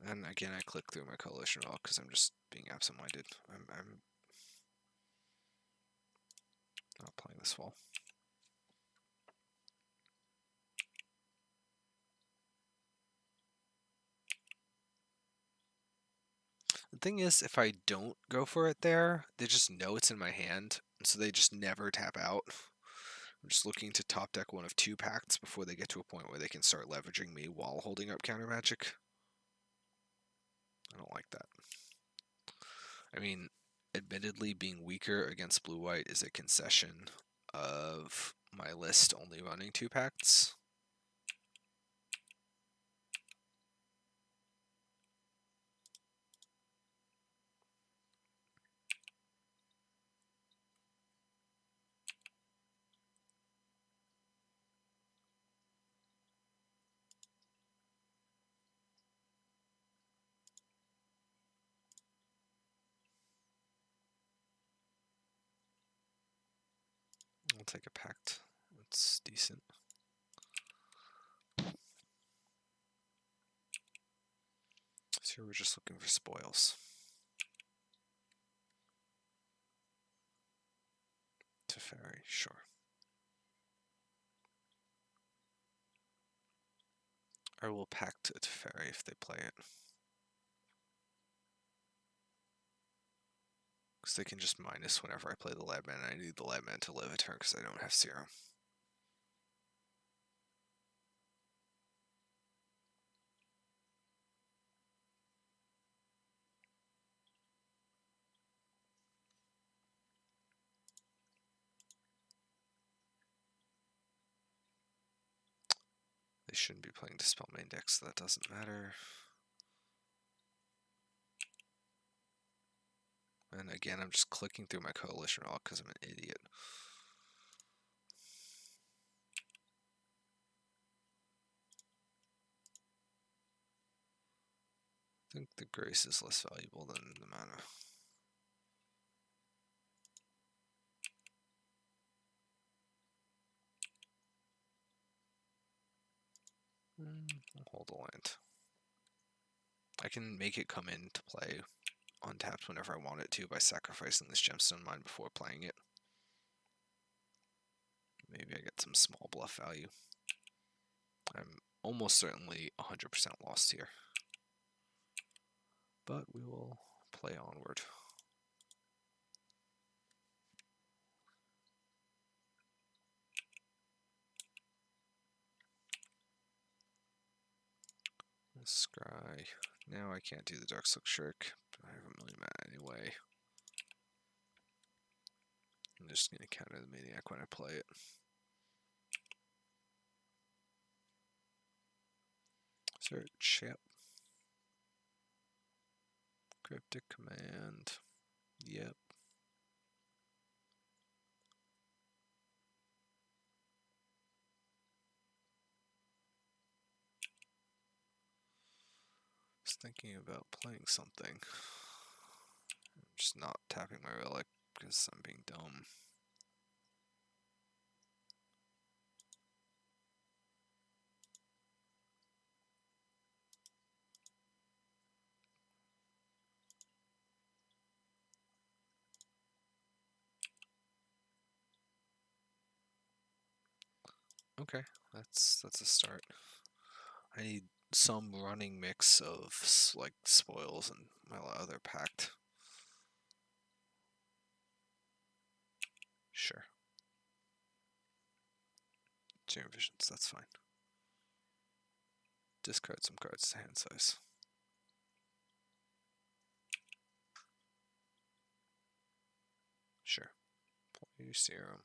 And again, I click through my Coalition Relic because I'm just being absent-minded. I'm not playing this fall. The thing is, if I don't go for it there, they just know it's in my hand, and so they just never tap out. I'm just looking to top deck one of 2 pacts before they get to a point where they can start leveraging me while holding up counter magic. I don't like that. I mean, admittedly, being weaker against blue-white is a concession of my list only running 2 pacts. I'll take a pact. That's decent. So here we're just looking for spoils. Teferi, sure. I will pact a Teferi if they play it. Because they can just minus whenever I play the Lab Man. I need the Lab Man to live a turn because I don't have Serum. They shouldn't be playing Dispel main deck, so that doesn't matter. And again, I'm just clicking through my Coalition Relic because I'm an idiot. I think the Grace is less valuable than the mana. I'll hold the land. I can make it come into play untapped whenever I want it to by sacrificing this gemstone mine before playing it. Maybe I get some small bluff value. I'm almost certainly 100% lost here. But we will play onward. Scry. Now I can't do the Darkslick Shirk, but I have a million mana anyway. I'm just going to counter the Maniac when I play it. Search, yep. Cryptic command, yep. Just thinking about playing something. I'm just not tapping my relic because I'm being dumb. Okay, that's a start. I need some running mix of like spoils and my other pact. Sure. Jam Visions, that's fine. Discard some cards to hand size. Sure. Play your Serum.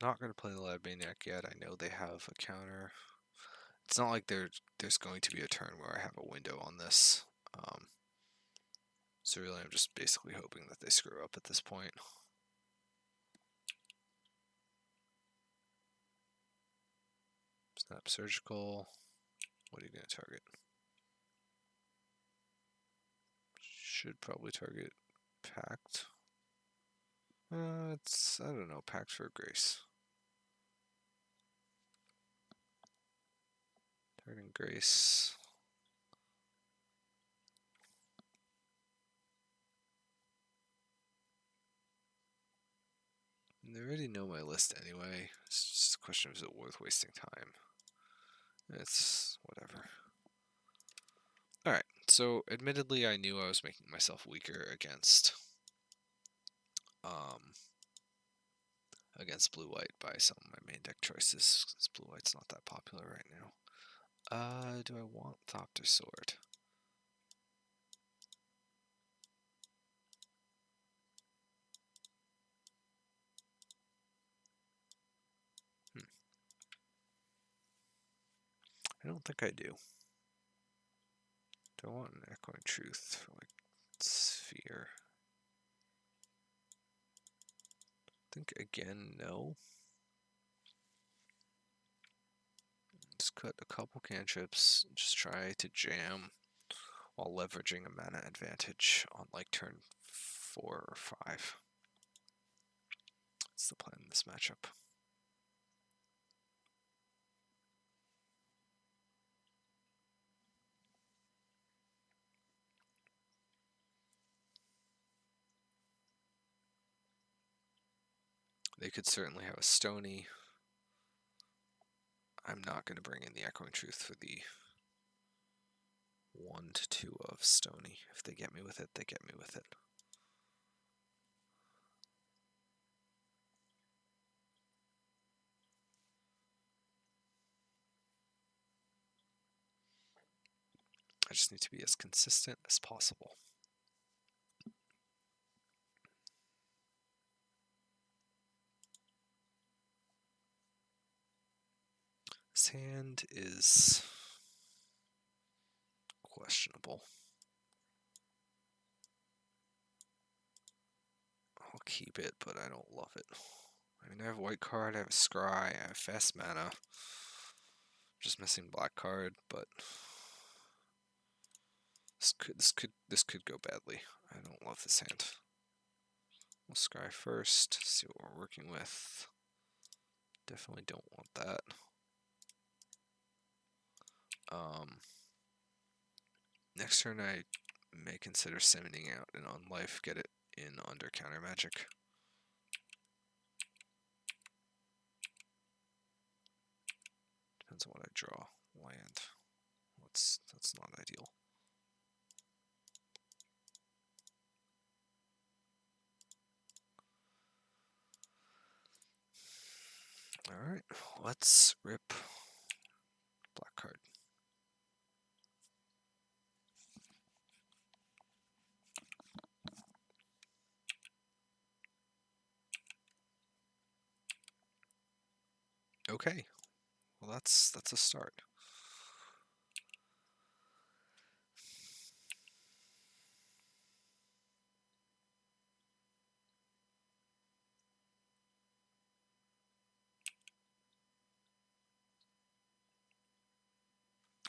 Not going to play the Lab Maniac yet. I know they have a counter. It's not like there's going to be a turn where I have a window on this. So really I'm just basically hoping that they screw up at this point. Snap Surgical. What are you going to target? Should probably target Pact. I don't know, Pact for Grace. Targeting Grace. And they already know my list anyway. It's just a question of is it worth wasting time? It's whatever. Alright, so admittedly I knew I was making myself weaker against blue-white by some of my main deck choices, because blue-white's not that popular right now. Do I want Thopter Sword? I don't think I do. Do I want an Echoing Truth for like Sphere? I think again, no. Just cut a couple cantrips, just try to jam while leveraging a mana advantage on like turn 4 or 5. That's the plan in this matchup. They could certainly have a Stony. I'm not going to bring in the Echoing Truth for the 1/2 of Stony. If they get me with it, they get me with it. I just need to be as consistent as possible. This hand is questionable. I'll keep it, but I don't love it. I mean, I have a white card, I have a scry, I have fast mana. Just missing black card, but this could go badly. I don't love this hand. We'll scry first, see what we're working with. Definitely don't want that. Next turn I may consider summoning out an Unlife, get it in under counter magic. Depends on what I draw. Land. That's not ideal. Alright, let's rip black card. Okay, well that's a start.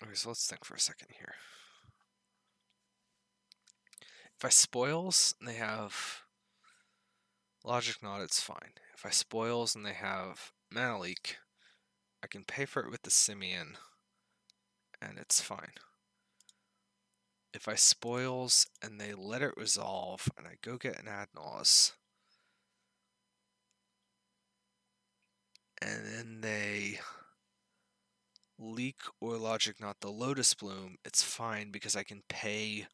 Okay, so let's think for a second here. If I spoils and they have Logic Knot, it's fine. If I spoils and they have Mana Leak, I can pay for it with the Simian, and it's fine. If I spoils and they let it resolve, and I go get an Ad Naus, and then they leak or Logic Knot the Lotus Bloom, it's fine because I can pay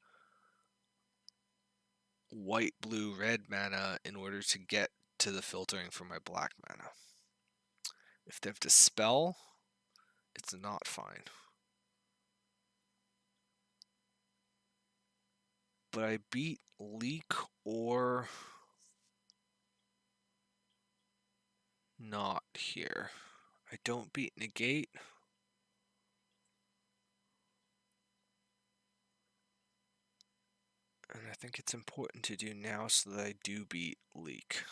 white, blue, red mana in order to get to the filtering for my black mana. If they have Dispel, it's not fine. But I beat Leak or not here. I don't beat Negate. And I think it's important to do now so that I do beat Leak.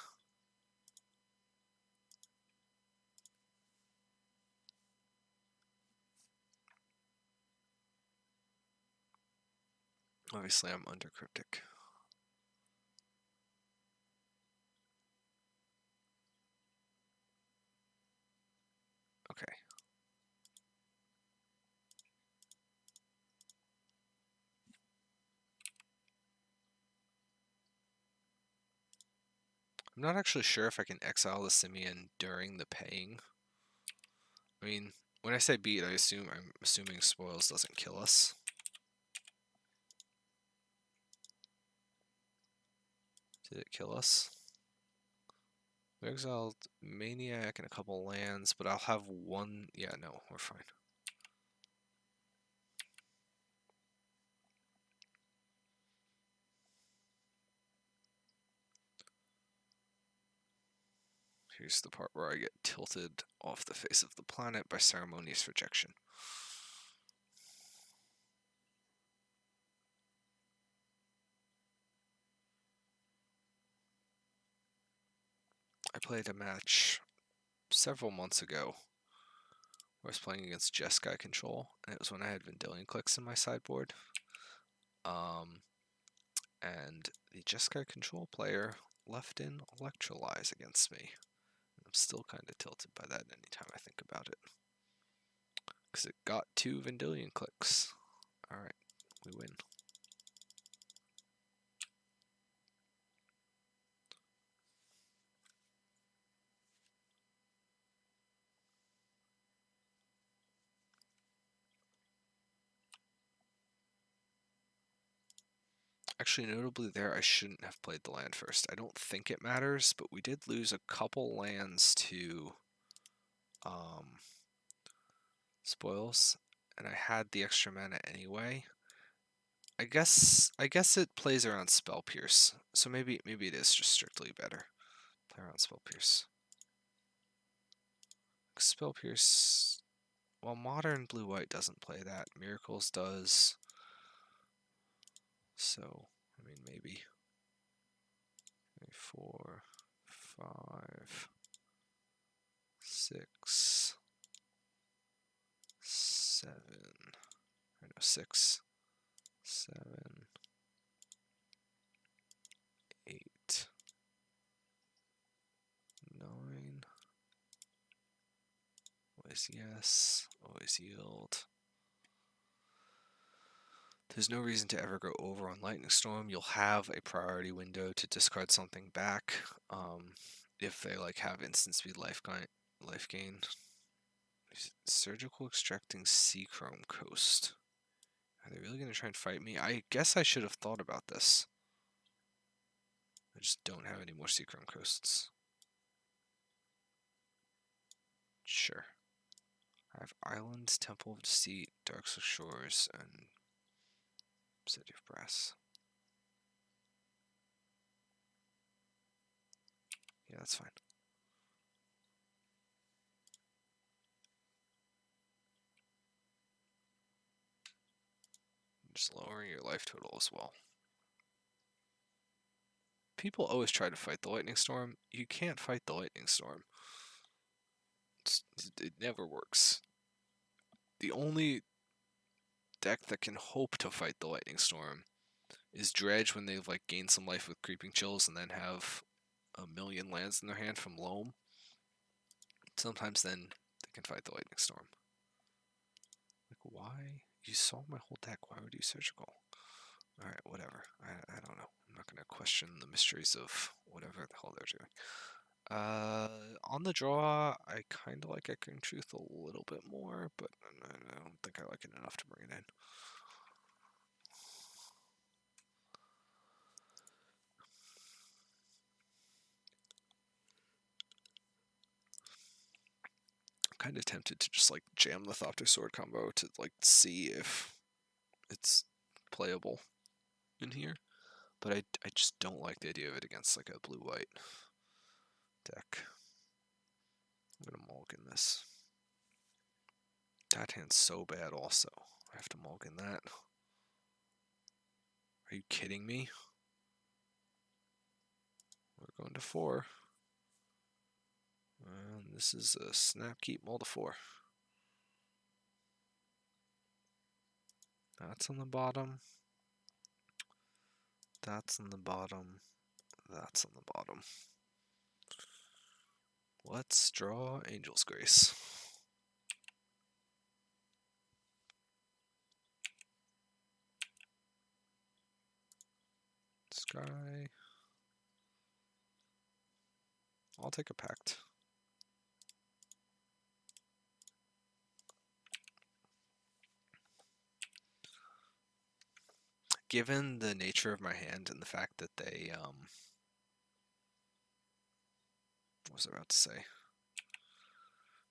Obviously, I'm under Cryptic. Okay. I'm not actually sure if I can exile the Simian during the paying. I mean, when I say beat, I'm assuming spoils doesn't kill us. Did it kill us? We exiled Maniac and a couple lands, but I'll have one. Yeah, no, we're fine. Here's the part where I get tilted off the face of the planet by ceremonious rejection. I played a match several months ago where I was playing against Jeskai Control, and it was when I had Vendilion Clicks in my sideboard. And the Jeskai Control player left in Electrolyze against me. I'm still kind of tilted by that anytime I think about it. Because it got 2 Vendilion Clicks. Alright, we win. Actually, notably there, I shouldn't have played the land first. I don't think it matters, but we did lose a couple lands to spoils, and I had the extra mana anyway. I guess it plays around Spell Pierce, so maybe it is just strictly better. Play around Spell Pierce. Spell Pierce, well, modern blue-white doesn't play that. Miracles does. So, I mean, maybe 4, 5, 6, 7. I know 6, 7, 8, 9. Always yes, always yield. There's no reason to ever go over on Lightning Storm. You'll have a priority window to discard something back if they like have instant speed life gain. Surgical Extracting Seachrome Coast. Are they really going to try and fight me? I guess I should have thought about this. I just don't have any more Seachrome Coasts. Sure. I have Islands, Temple of Deceit, Dark Shores, and City of Brass. Yeah, that's fine. Just lowering your life total as well. People always try to fight the Lightning Storm. You can't fight the Lightning Storm. It never works. The only deck that can hope to fight the Lightning Storm is Dredge when they've like gained some life with Creeping Chills and then have a million lands in their hand from Loam. Sometimes then they can fight the Lightning Storm. Like, why? You saw my whole deck. Why would you Surgical? Alright, whatever. I don't know. I'm not going to question the mysteries of whatever the hell they're doing. On the draw, I kind of like Echoing Truth a little bit more, but I don't think I like it enough to bring it in. I'm kind of tempted to just like jam the Thopter Sword combo to like see if it's playable in here, but I just don't like the idea of it against like a blue-white deck. I'm gonna mulligan this. That hand's so bad also. I have to mulligan that. Are you kidding me? We're going to 4. And this is a snap keep mull to 4. That's on the bottom. That's on the bottom. That's on the bottom. Let's draw Angel's Grace. Sky. I'll take a pact. Given the nature of my hand and the fact that they, what was I about to say?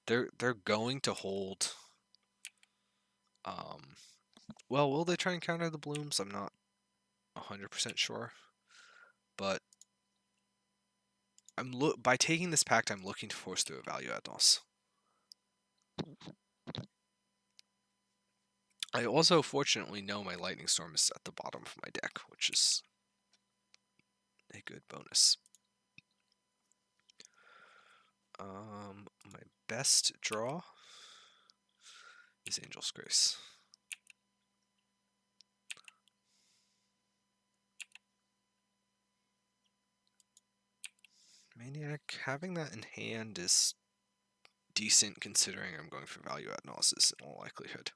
They're going to hold. Well, will they try and counter the blooms? I'm not 100% sure, but by taking this pact, I'm looking to force through a value Ad Naus. I also, fortunately, know my Lightning Storm is at the bottom of my deck, which is a good bonus. My best draw is Angel's Grace. Maniac, having that in hand is decent considering I'm going for value Ad Naus in all likelihood.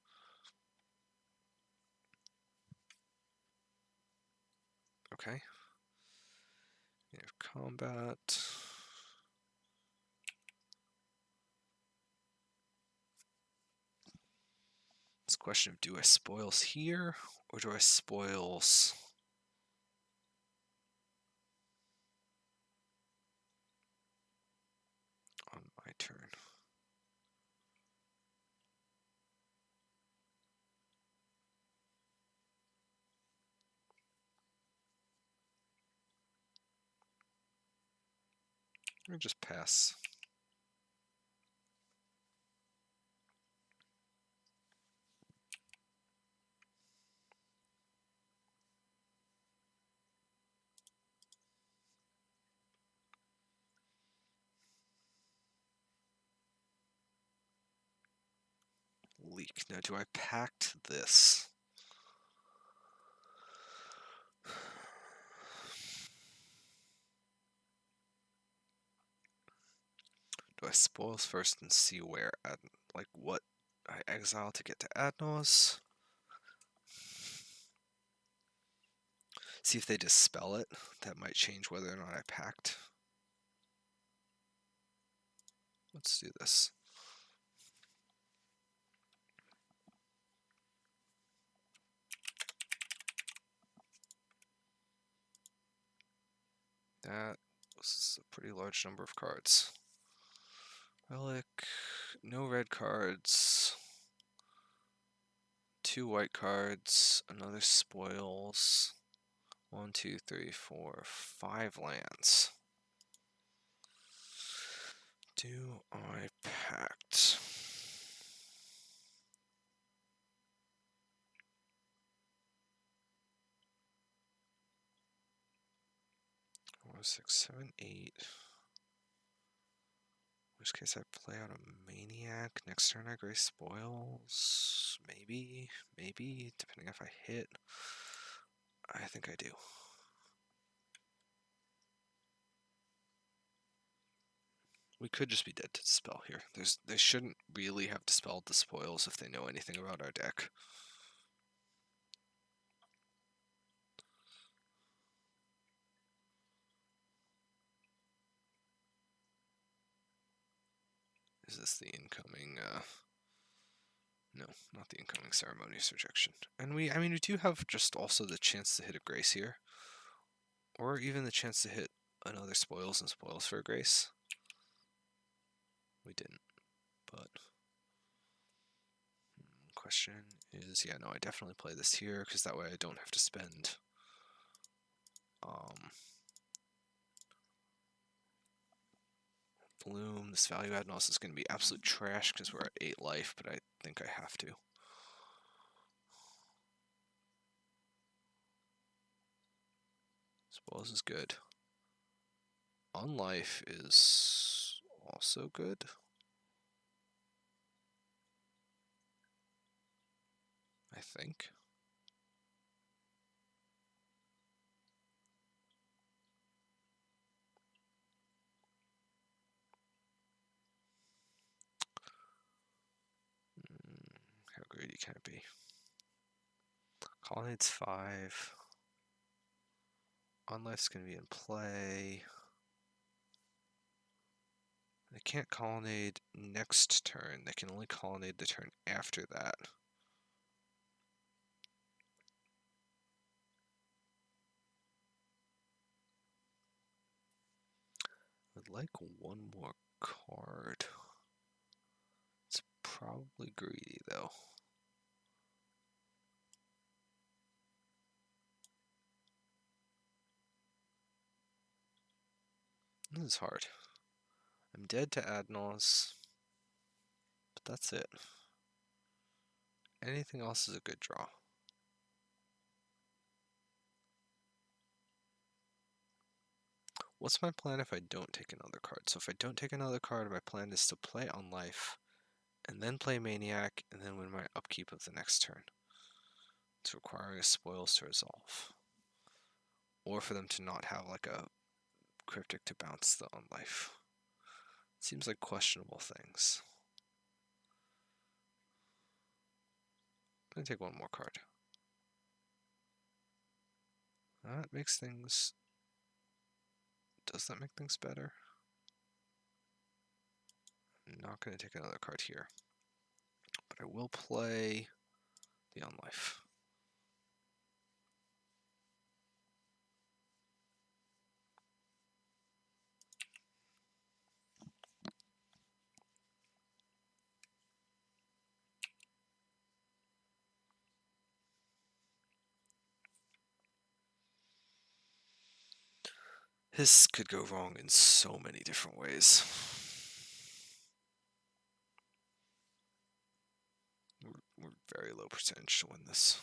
Okay. We have combat. It's a question of, do I spoils here or do I spoils on my turn? Or just pass. Leak. Now, do I pact this? Do I spoils first and see where like what I exile to get to Ad Naus? See if they dispel it. That might change whether or not I pact. Let's do this. That was a pretty large number of cards. Relic, no red cards. 2 white cards, another spoils. 1, 2, 3, 4, 5 lands. Do I pact? 4, 6, 7, 8. In which case I play out a Maniac. Next turn I Grace Spoils. Maybe, depending if I hit. I think I do. We could just be dead to Dispel here. They shouldn't really have dispelled the spoils if they know anything about our deck. Is this the incoming, no, not the incoming Ceremonious Rejection. And we do have just also the chance to hit a Grace here. Or even the chance to hit another Spoils and Spoils for a Grace. We didn't, but... Question is, yeah, no, I definitely play this here, because that way I don't have to spend... Bloom. This value Ad Naus is going to be absolute trash because we're at 8 life, but I think I have to. Spoils is good. On life is also good. I think. How greedy can it be? Colonnade's 5. On life's going to be in play. They can't colonnade next turn. They can only colonnade the turn after that. I'd like one more card. It's probably greedy, though. This is hard. I'm dead to Ad Naus, but that's it. Anything else is a good draw. What's my plan if I don't take another card? So if I don't take another card, my plan is to play on life, and then play Maniac, and then win my upkeep of the next turn. It's requiring a spoils to resolve. Or for them to not have like a cryptic to bounce the on life. Seems like questionable things. I'm gonna take one more card. That makes things... Does that make things better? I'm not gonna take another card here. But I will play the on life. This could go wrong in so many different ways. We're very low percentage to win this.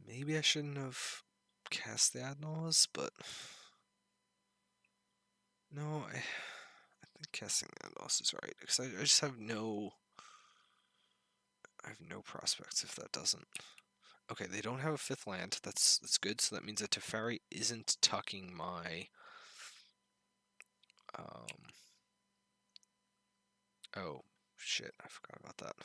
Maybe I shouldn't have cast the Ad Naus, but no, I think casting the Ad Naus is right because I just have no prospects if that doesn't. Okay, they don't have a 5th land. That's good. So that means that Teferi isn't tucking my oh shit, I forgot about that.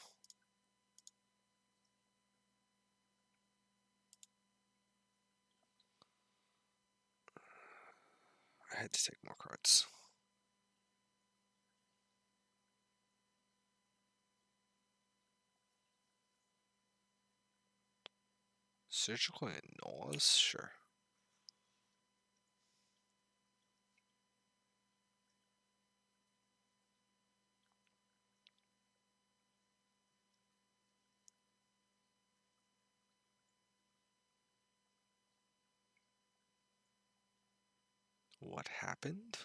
I had to take more cards. Surgical Ad Naus? Sure. What happened?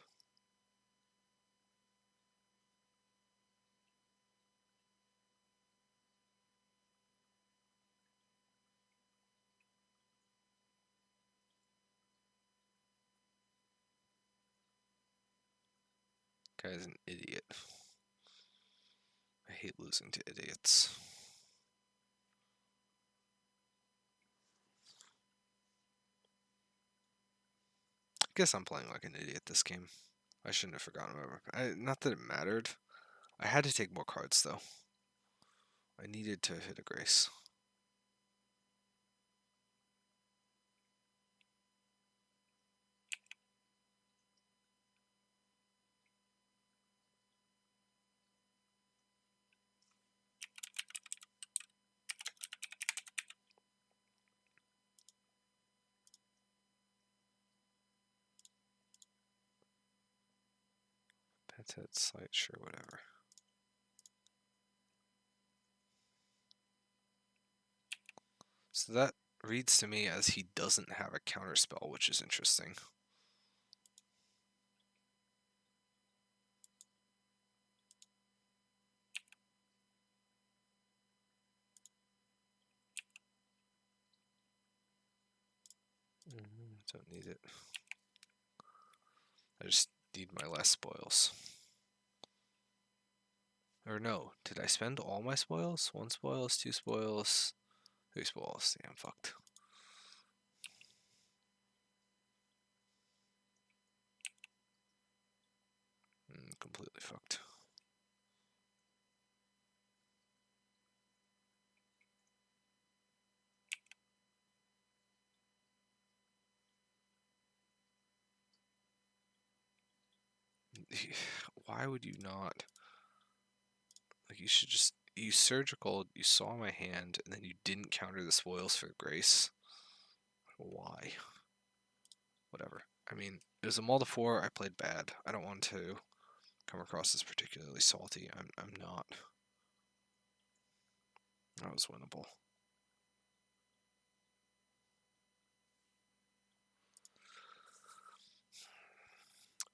Guy's an idiot. I hate losing to idiots. I guess I'm playing like an idiot this game. I shouldn't have forgotten about not that it mattered. I had to take more cards though. I needed to hit a grace. Pet's head slight, sure, whatever. So that reads to me as he doesn't have a counter spell, which is interesting. Don't need it. I just need my less spoils. Or no, did I spend all my spoils? 1 spoils, 2 spoils, 3 spoils. Yeah, I'm fucked. Completely fucked. Why would you not? Like, you should just... You surgical, you saw my hand, and then you didn't counter the spoils for grace. Why? Whatever. I mean, it was a mull to 4, I played bad. I don't want to come across as particularly salty. I'm not. That was winnable.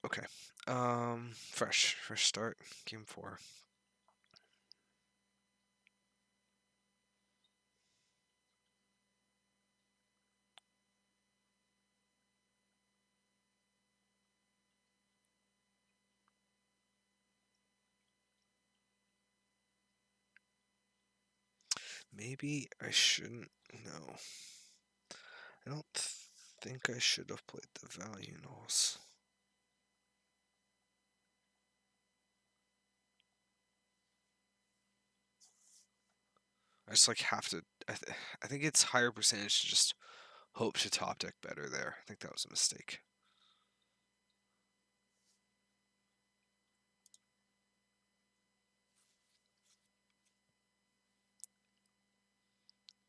Okay. Fresh start. Game 4. Maybe I shouldn't. No. I don't think I should have played the value Naus. I just like have to. I think it's higher percentage to just hope to top deck better there. I think that was a mistake.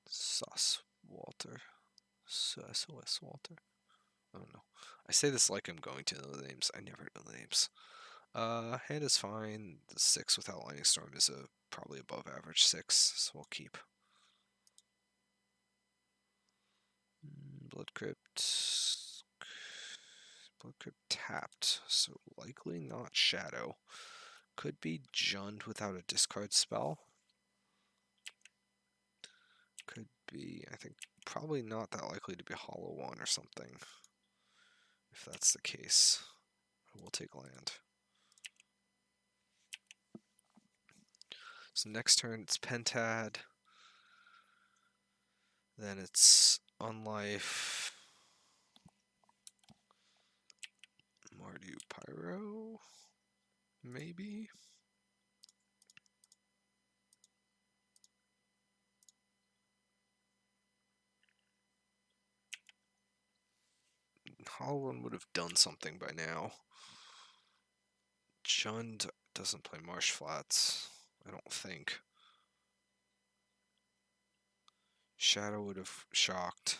Sus Walter. SOS Walter. Oh no. I say this like I'm going to know the names. I never know the names. Hand is fine. The 6 without Lightning Storm is a probably above average 6, so we'll keep. Blood Crypt. Blood Crypt tapped, so likely not Shadow. Could be Jund without a discard spell. Could be, I think, probably not that likely to be Hollow One or something. If that's the case, I will take land. So next turn it's Pentad. Then it's Unlife. Mardu Pyro. Maybe. Hollow One would have done something by now. Jund doesn't play Marsh Flats, I don't think. Shadow would have shocked.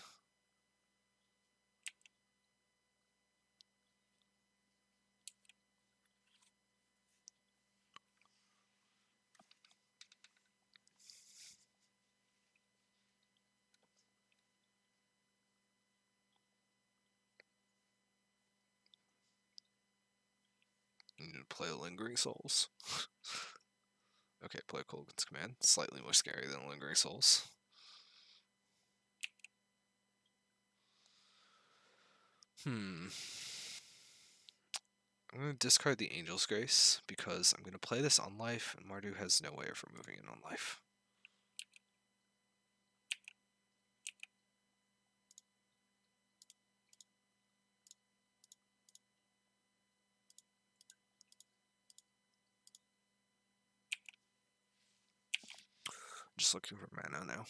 You need to play Lingering Souls. Okay, play Kolaghan's Command. Slightly more scary than Lingering Souls. I'm going to discard the Angel's Grace because I'm going to play this on life, and Mardu has no way of removing it on life. Just looking for mana now.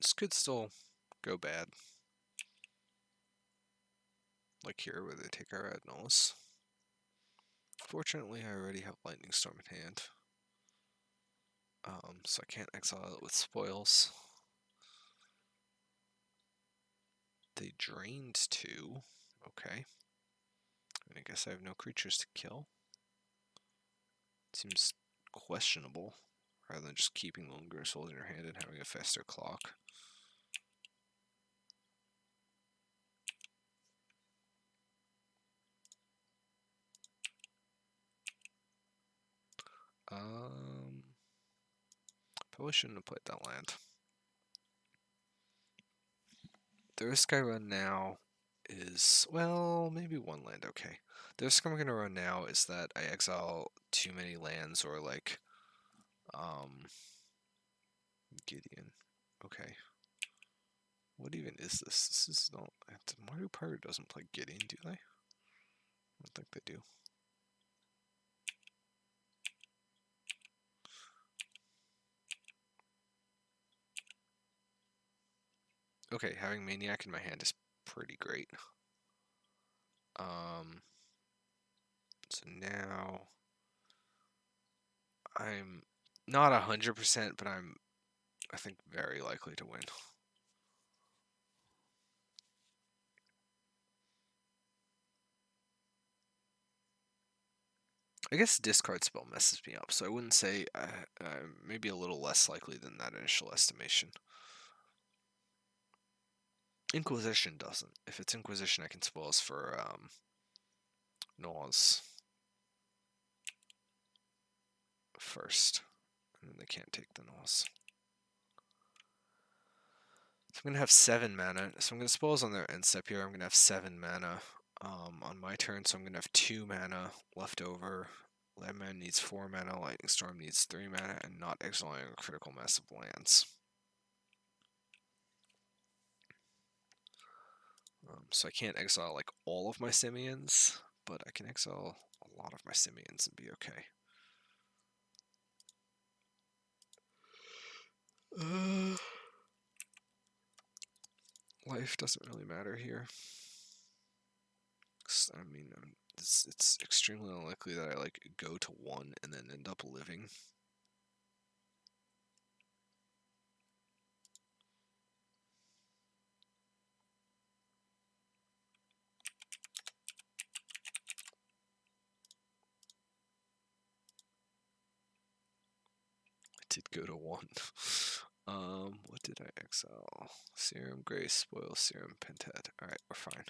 This could still go bad. Like here, where they take our Ad Naus. Fortunately, I already have Lightning Storm in hand. So I can't exile it with spoils. They drained 2. Okay. And I guess I have no creatures to kill. Seems questionable, rather than just keeping the Lingering Souls in your hand and having a faster clock. Probably shouldn't have played that land. The risk I run now is, well, maybe one land, okay. The risk I'm going to run now is that I exile too many lands, or like, Gideon. Okay. What even is this? This is not, Mardu Pyro doesn't play Gideon, do they? I don't think they do. Okay, having Maniac in my hand is pretty great. So now I'm not 100%, but I think very likely to win. I guess discard spell messes me up, so I wouldn't say maybe a little less likely than that initial estimation. Inquisition doesn't. If it's Inquisition, I can spoils for Naus first, and then they can't take the Naus. So I'm going to have 7 mana. So I'm going to spoils on their end step here. I'm going to have 7 mana on my turn, so I'm going to have 2 mana left over. Landman needs 4 mana, Lightning Storm needs 3 mana, and not exiling a critical mass of lands. So I can't exile like all of my Simians, but I can exile a lot of my Simians and be okay. Life doesn't really matter here. I mean, it's extremely unlikely that I like go to 1 and then end up living. I did go to 1. What did I exile? Serum, Grace, Spoil, Serum, Pentet. Alright, we're fine.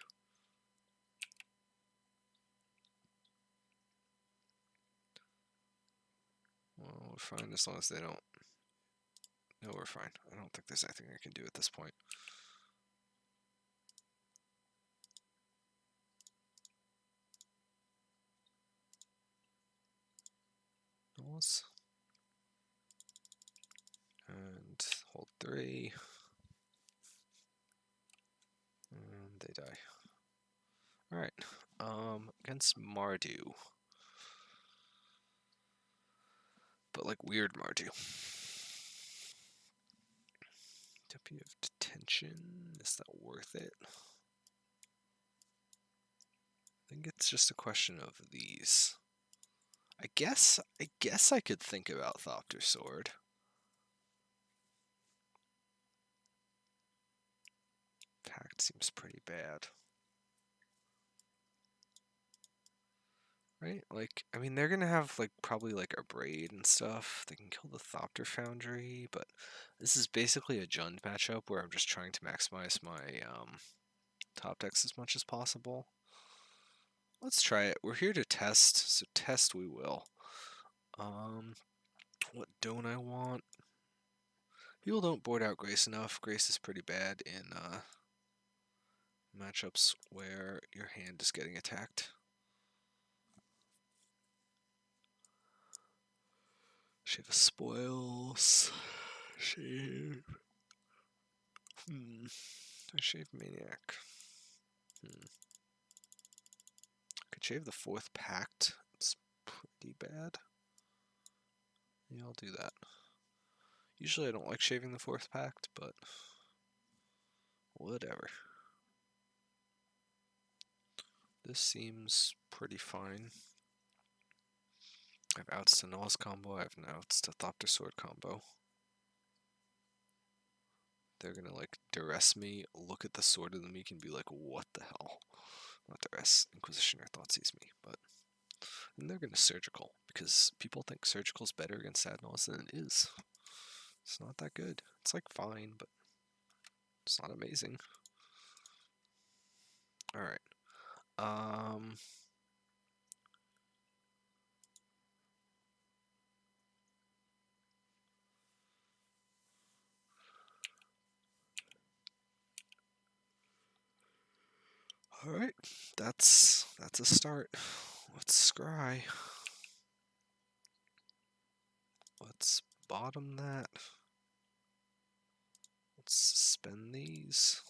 Well, we're fine as long as they don't... No, we're fine. I don't think there's anything I can do at this point. And hold 3. And they die. Alright. Against Mardu. But like weird Mardu. Deputy of Detention, is that worth it? I think it's just a question of these. I guess I could think about Thopter Sword. Pact seems pretty bad. Right? Like, I mean, they're gonna have, like, probably, like, a Braid and stuff. They can kill the Thopter Foundry, but this is basically a Jund matchup where I'm just trying to maximize my, top decks as much as possible. Let's try it. We're here to test, so test we will. What don't I want? People don't board out Grace enough. Grace is pretty bad in, matchups where your hand is getting attacked. Shave a spoils. Shave. I shave Maniac. Could shave the 4th Pact. It's pretty bad. Yeah, I'll do that. Usually I don't like shaving the 4th Pact, but whatever. This seems pretty fine. I have outs to Naus combo, I have outs to Thopter Sword combo. They're gonna like duress me, look at the Sword of the Meek and be like, what the hell? Not duress, Inquisitioner Thoughtseize me, but then they're gonna surgical, because people think surgical is better against Ad Naus than it is. It's not that good. It's like fine, but it's not amazing. Alright. Alright, that's a start. Let's scry. Let's bottom that. Let's suspend these.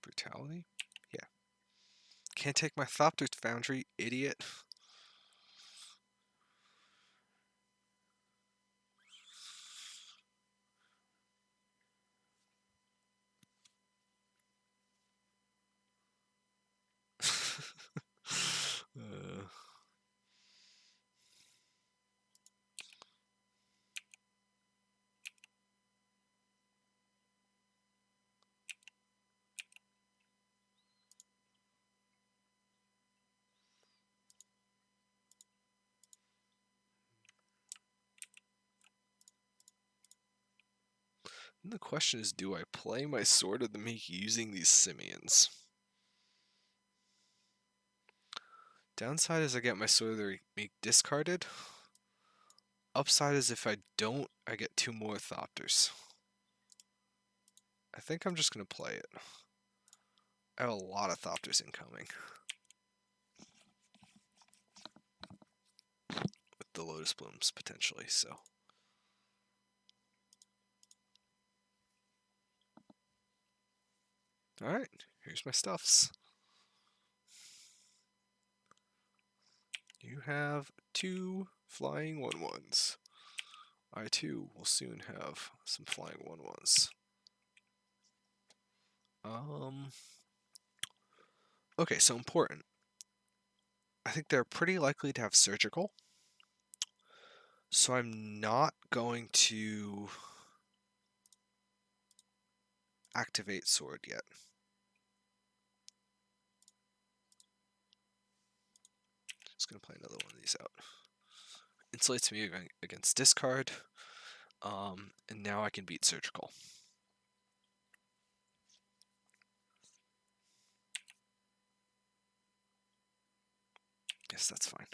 Brutality? Yeah. Can't take my Thopter Foundry, idiot. And the question is, do I play my Sword of the Meek using these Simians? Downside is I get my Sword of the Meek discarded. Upside is if I don't, I get 2 more Thopters. I think I'm just going to play it. I have a lot of Thopters incoming. With the Lotus Blooms, potentially, so. Alright, here's my stuffs. You have 2 flying 1/1s. I too will soon have some flying 1/1s. Okay, so important. I think they're pretty likely to have surgical. So I'm not going to activate sword yet. Just gonna play another one of these out. Insulates me against discard. And now I can beat surgical. Yes, that's fine.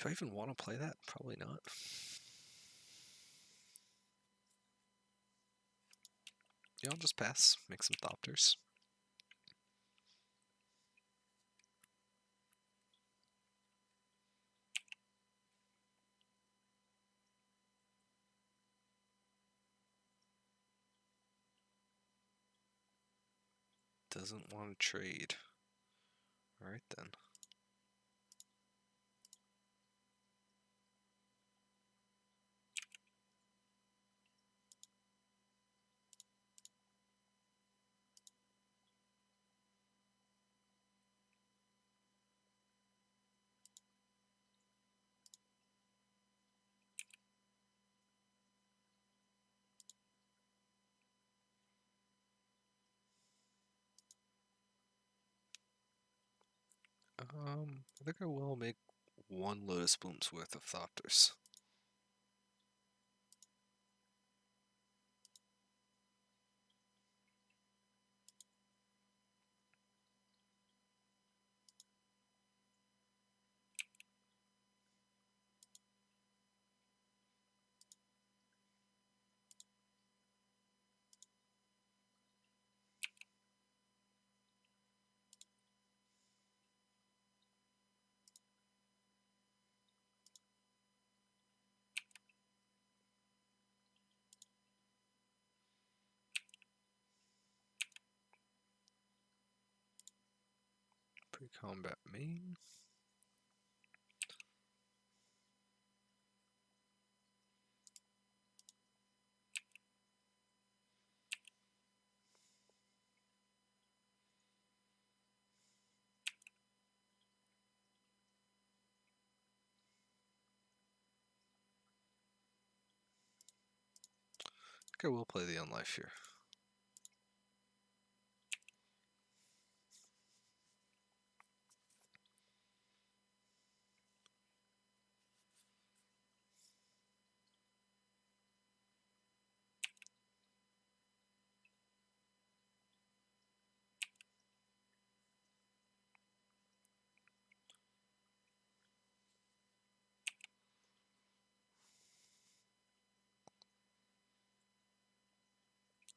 Do I even want to play that? Probably not. Yeah, I'll just pass. Make some Thopters. Doesn't want to trade. Alright then. I think I will make one Lotus Bloom's worth of Thopters. Pre-combat main. I think I will play the Unlife here.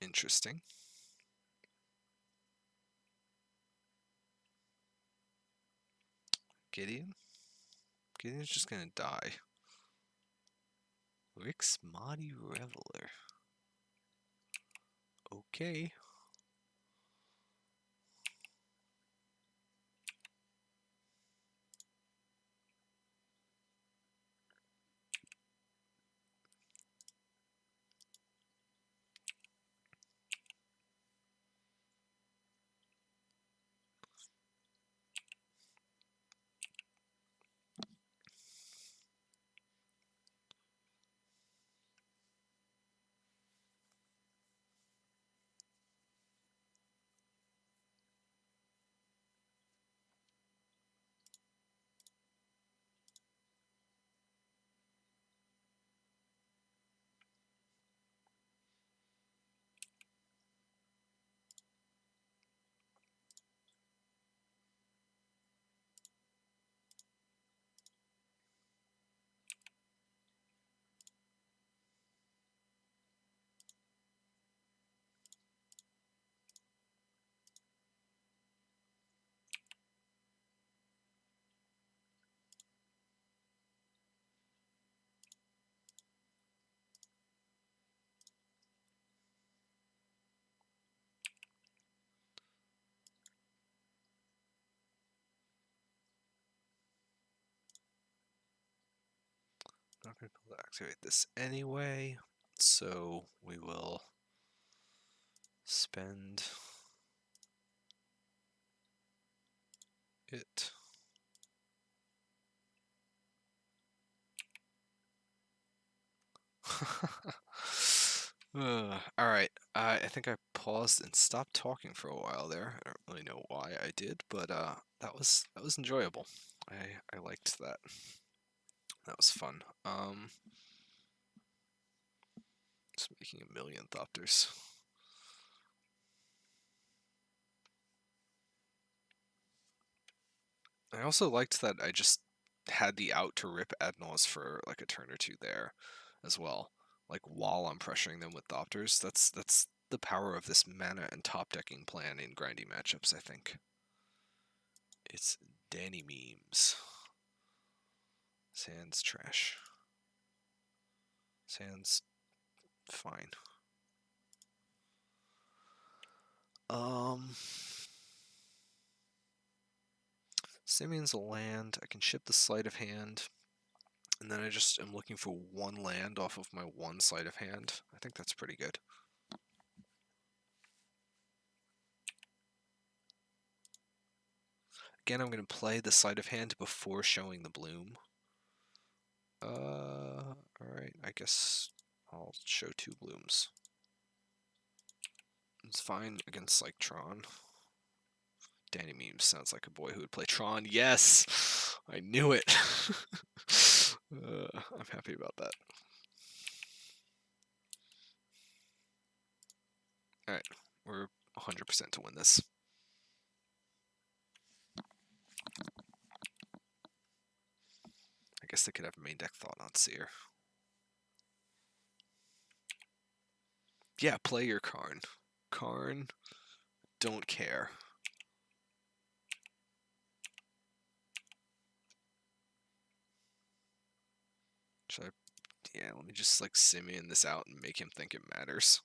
Interesting. Gideon? Gideon's just gonna die. Rick's Modi Reveler. Okay. Not going to be able to activate this anyway, so we will spend it. Alright, I think I paused and stopped talking for a while there. I don't really know why I did, but that was enjoyable. I liked that. That was fun. Just making a million Thopters. I also liked that I just had the out to rip Ad Naus for like a turn or two there as well. Like while I'm pressuring them with Thopters. That's the power of this mana and top decking plan in grindy matchups, I think. It's Danny memes. Sand's trash. Sand's fine. Simeon's a land. I can ship the sleight of hand. And then I just am looking for one land off of my one sleight of hand. I think that's pretty good. Again, I'm going to play the sleight of hand before showing the bloom. Alright, I guess I'll show 2 blooms. It's fine against, like, Tron. Danny Memes sounds like a boy who would play Tron. Yes! I knew it! I'm happy about that. Alright, we're 100% to win this. I guess they could have main deck Thought on Seer. Yeah, play your Karn. Karn, don't care. Should I? Yeah, let me just like Simeon this out and make him think it matters.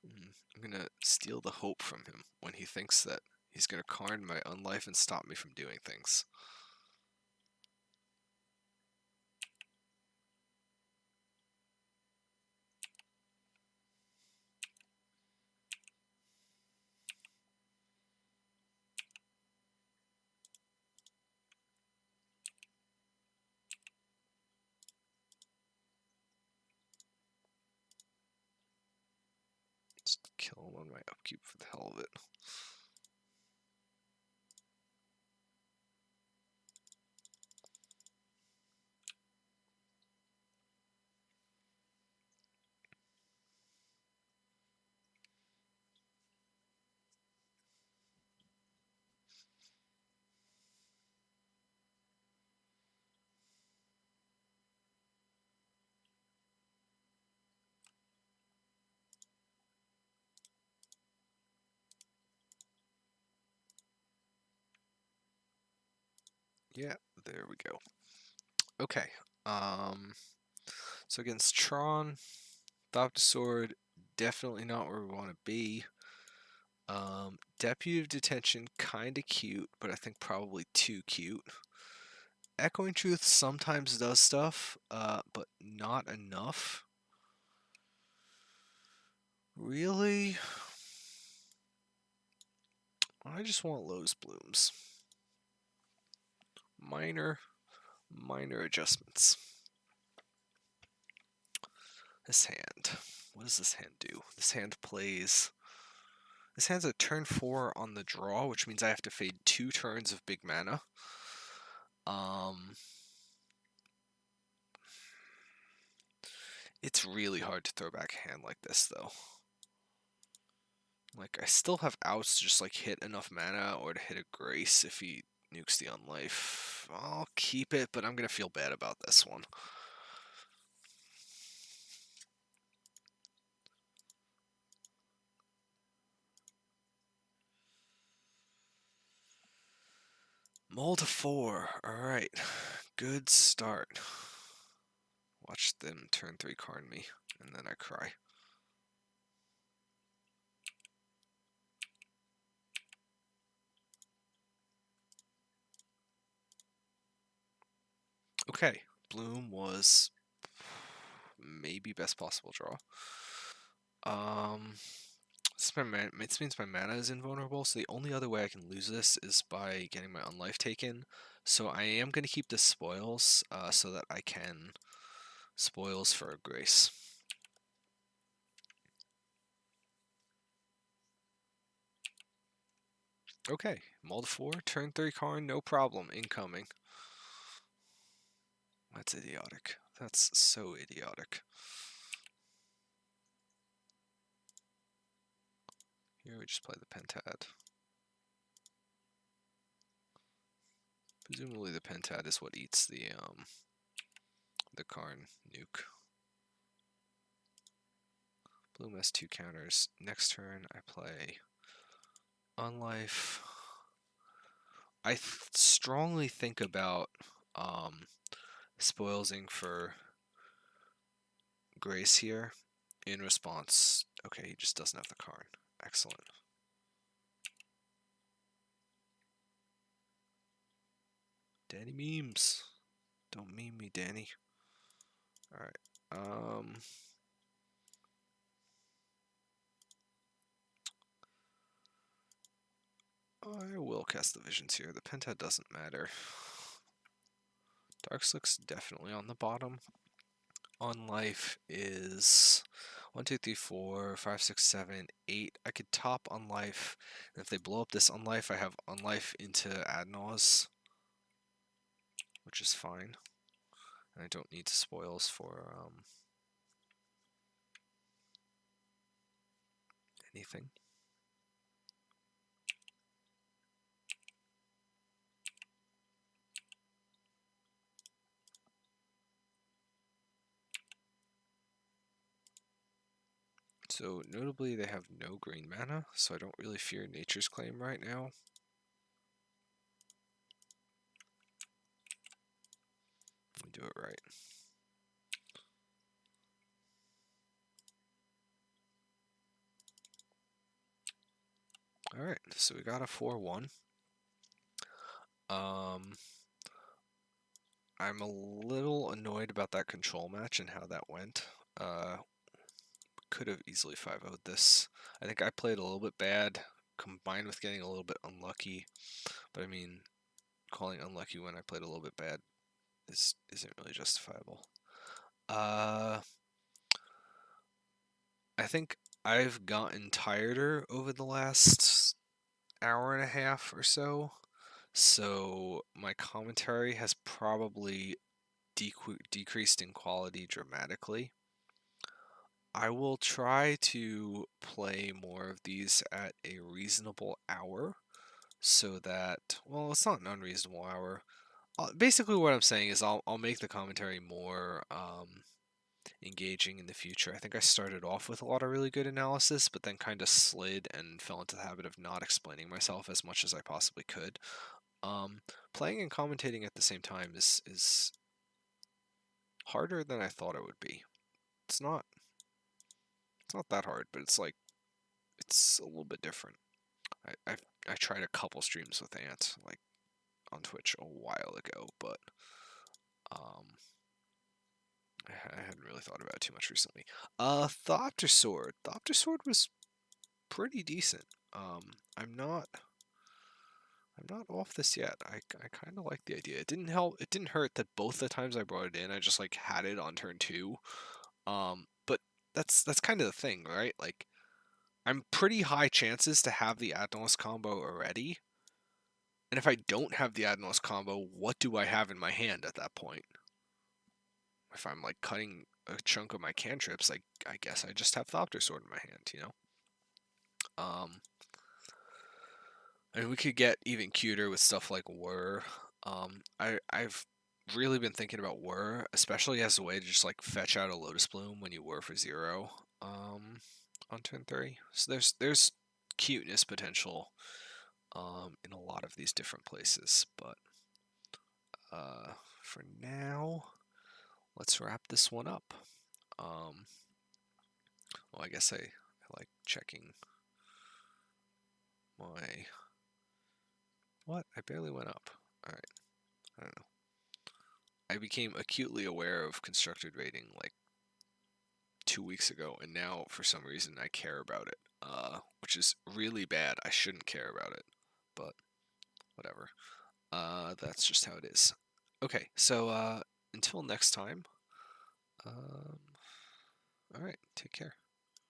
I'm gonna steal the hope from him when he thinks that he's gonna Karn my unlife and stop me from doing things. Just kill him on my upkeep for the hell of it. Yeah, there we go. Okay. So against Tron, Thopter Sword, definitely not where we want to be. Deputy of Detention, kinda cute, but I think probably too cute. Echoing Truth sometimes does stuff, but not enough. Really? I just want Lowe's Blooms. Minor adjustments. This hand. What does this hand do? This hand plays... This hand's a turn 4 on the draw, which means I have to fade 2 turns of big mana. It's really hard to throw back a hand like this, though. Like, I still have outs to just, like, hit enough mana or to hit a Grace if he nukes the Unlife. I'll keep it, but I'm gonna feel bad about this one. Mull to 4. Alright. Good start. Watch them turn 3 Karn me, and then I cry. Okay, Bloom was maybe best possible draw. This means my mana is invulnerable, so the only other way I can lose this is by getting my unlife taken. So I am going to keep the spoils so that I can spoils for a Grace. Okay, Mull to 4, turn 3 Karn, no problem, incoming. That's idiotic. That's so idiotic. Here we just play the Pentad. Presumably the Pentad is what eats the Karn nuke. Bloom has 2 counters. Next turn I play Unlife. I strongly think about spoilsing for Grace here in response. Okay, he just doesn't have the Karn. Excellent. Danny memes. Don't meme me, Danny. Alright. I will cast the Visions here. The Pentad doesn't matter. Darkslick's definitely on the bottom. Unlife is 1, 2, 3, 4, 5, 6, 7, 8. I could top Unlife. And if they blow up this Unlife, I have Unlife into Ad Naus, which is fine. And I don't need spoils for anything. So notably, they have no green mana, so I don't really fear Nature's Claim right now. Let me do it right. Alright, so we got a 4-1. I'm a little annoyed about that control match and how that went. Could have easily 5-0'd this. I think I played a little bit bad, combined with getting a little bit unlucky. But I mean, calling unlucky when I played a little bit bad isn't really justifiable. I think I've gotten tireder over the last hour and a half or so. So my commentary has probably decreased in quality dramatically. I will try to play more of these at a reasonable hour so that, well, it's not an unreasonable hour. Basically what I'm saying is I'll make the commentary more engaging in the future. I think I started off with a lot of really good analysis, but then kind of slid and fell into the habit of not explaining myself as much as I possibly could. Playing and commentating at the same time is harder than I thought it would be. It's not that hard, but it's a little bit different. I tried a couple streams with Ant like on Twitch a while ago, but I hadn't really thought about it too much recently. Thopter Sword was pretty decent. I'm not off this yet. I kind of like the idea. It didn't hurt that both the times I brought it in, I just like had it on turn 2. But that's kind of the thing, right? Like, I'm pretty high chances to have the Ad Naus combo already. And if I don't have the Ad Naus combo, what do I have in my hand at that point? If I'm like cutting a chunk of my cantrips, I guess I just have Thopter Sword in my hand, you know? I mean, we could get even cuter with stuff like Whir. I've really been thinking about Whir, especially as a way to just like fetch out a Lotus Bloom when you Whir for 0 on turn 3. So there's cuteness potential in a lot of these different places, but for now, let's wrap this one up. Well, I guess I like checking my... What? I barely went up. Alright. I don't know. I became acutely aware of constructed rating like 2 weeks ago, and now for some reason I care about it, which is really bad. I shouldn't care about it, but whatever. That's just how it is. Okay, so until next time, alright, take care.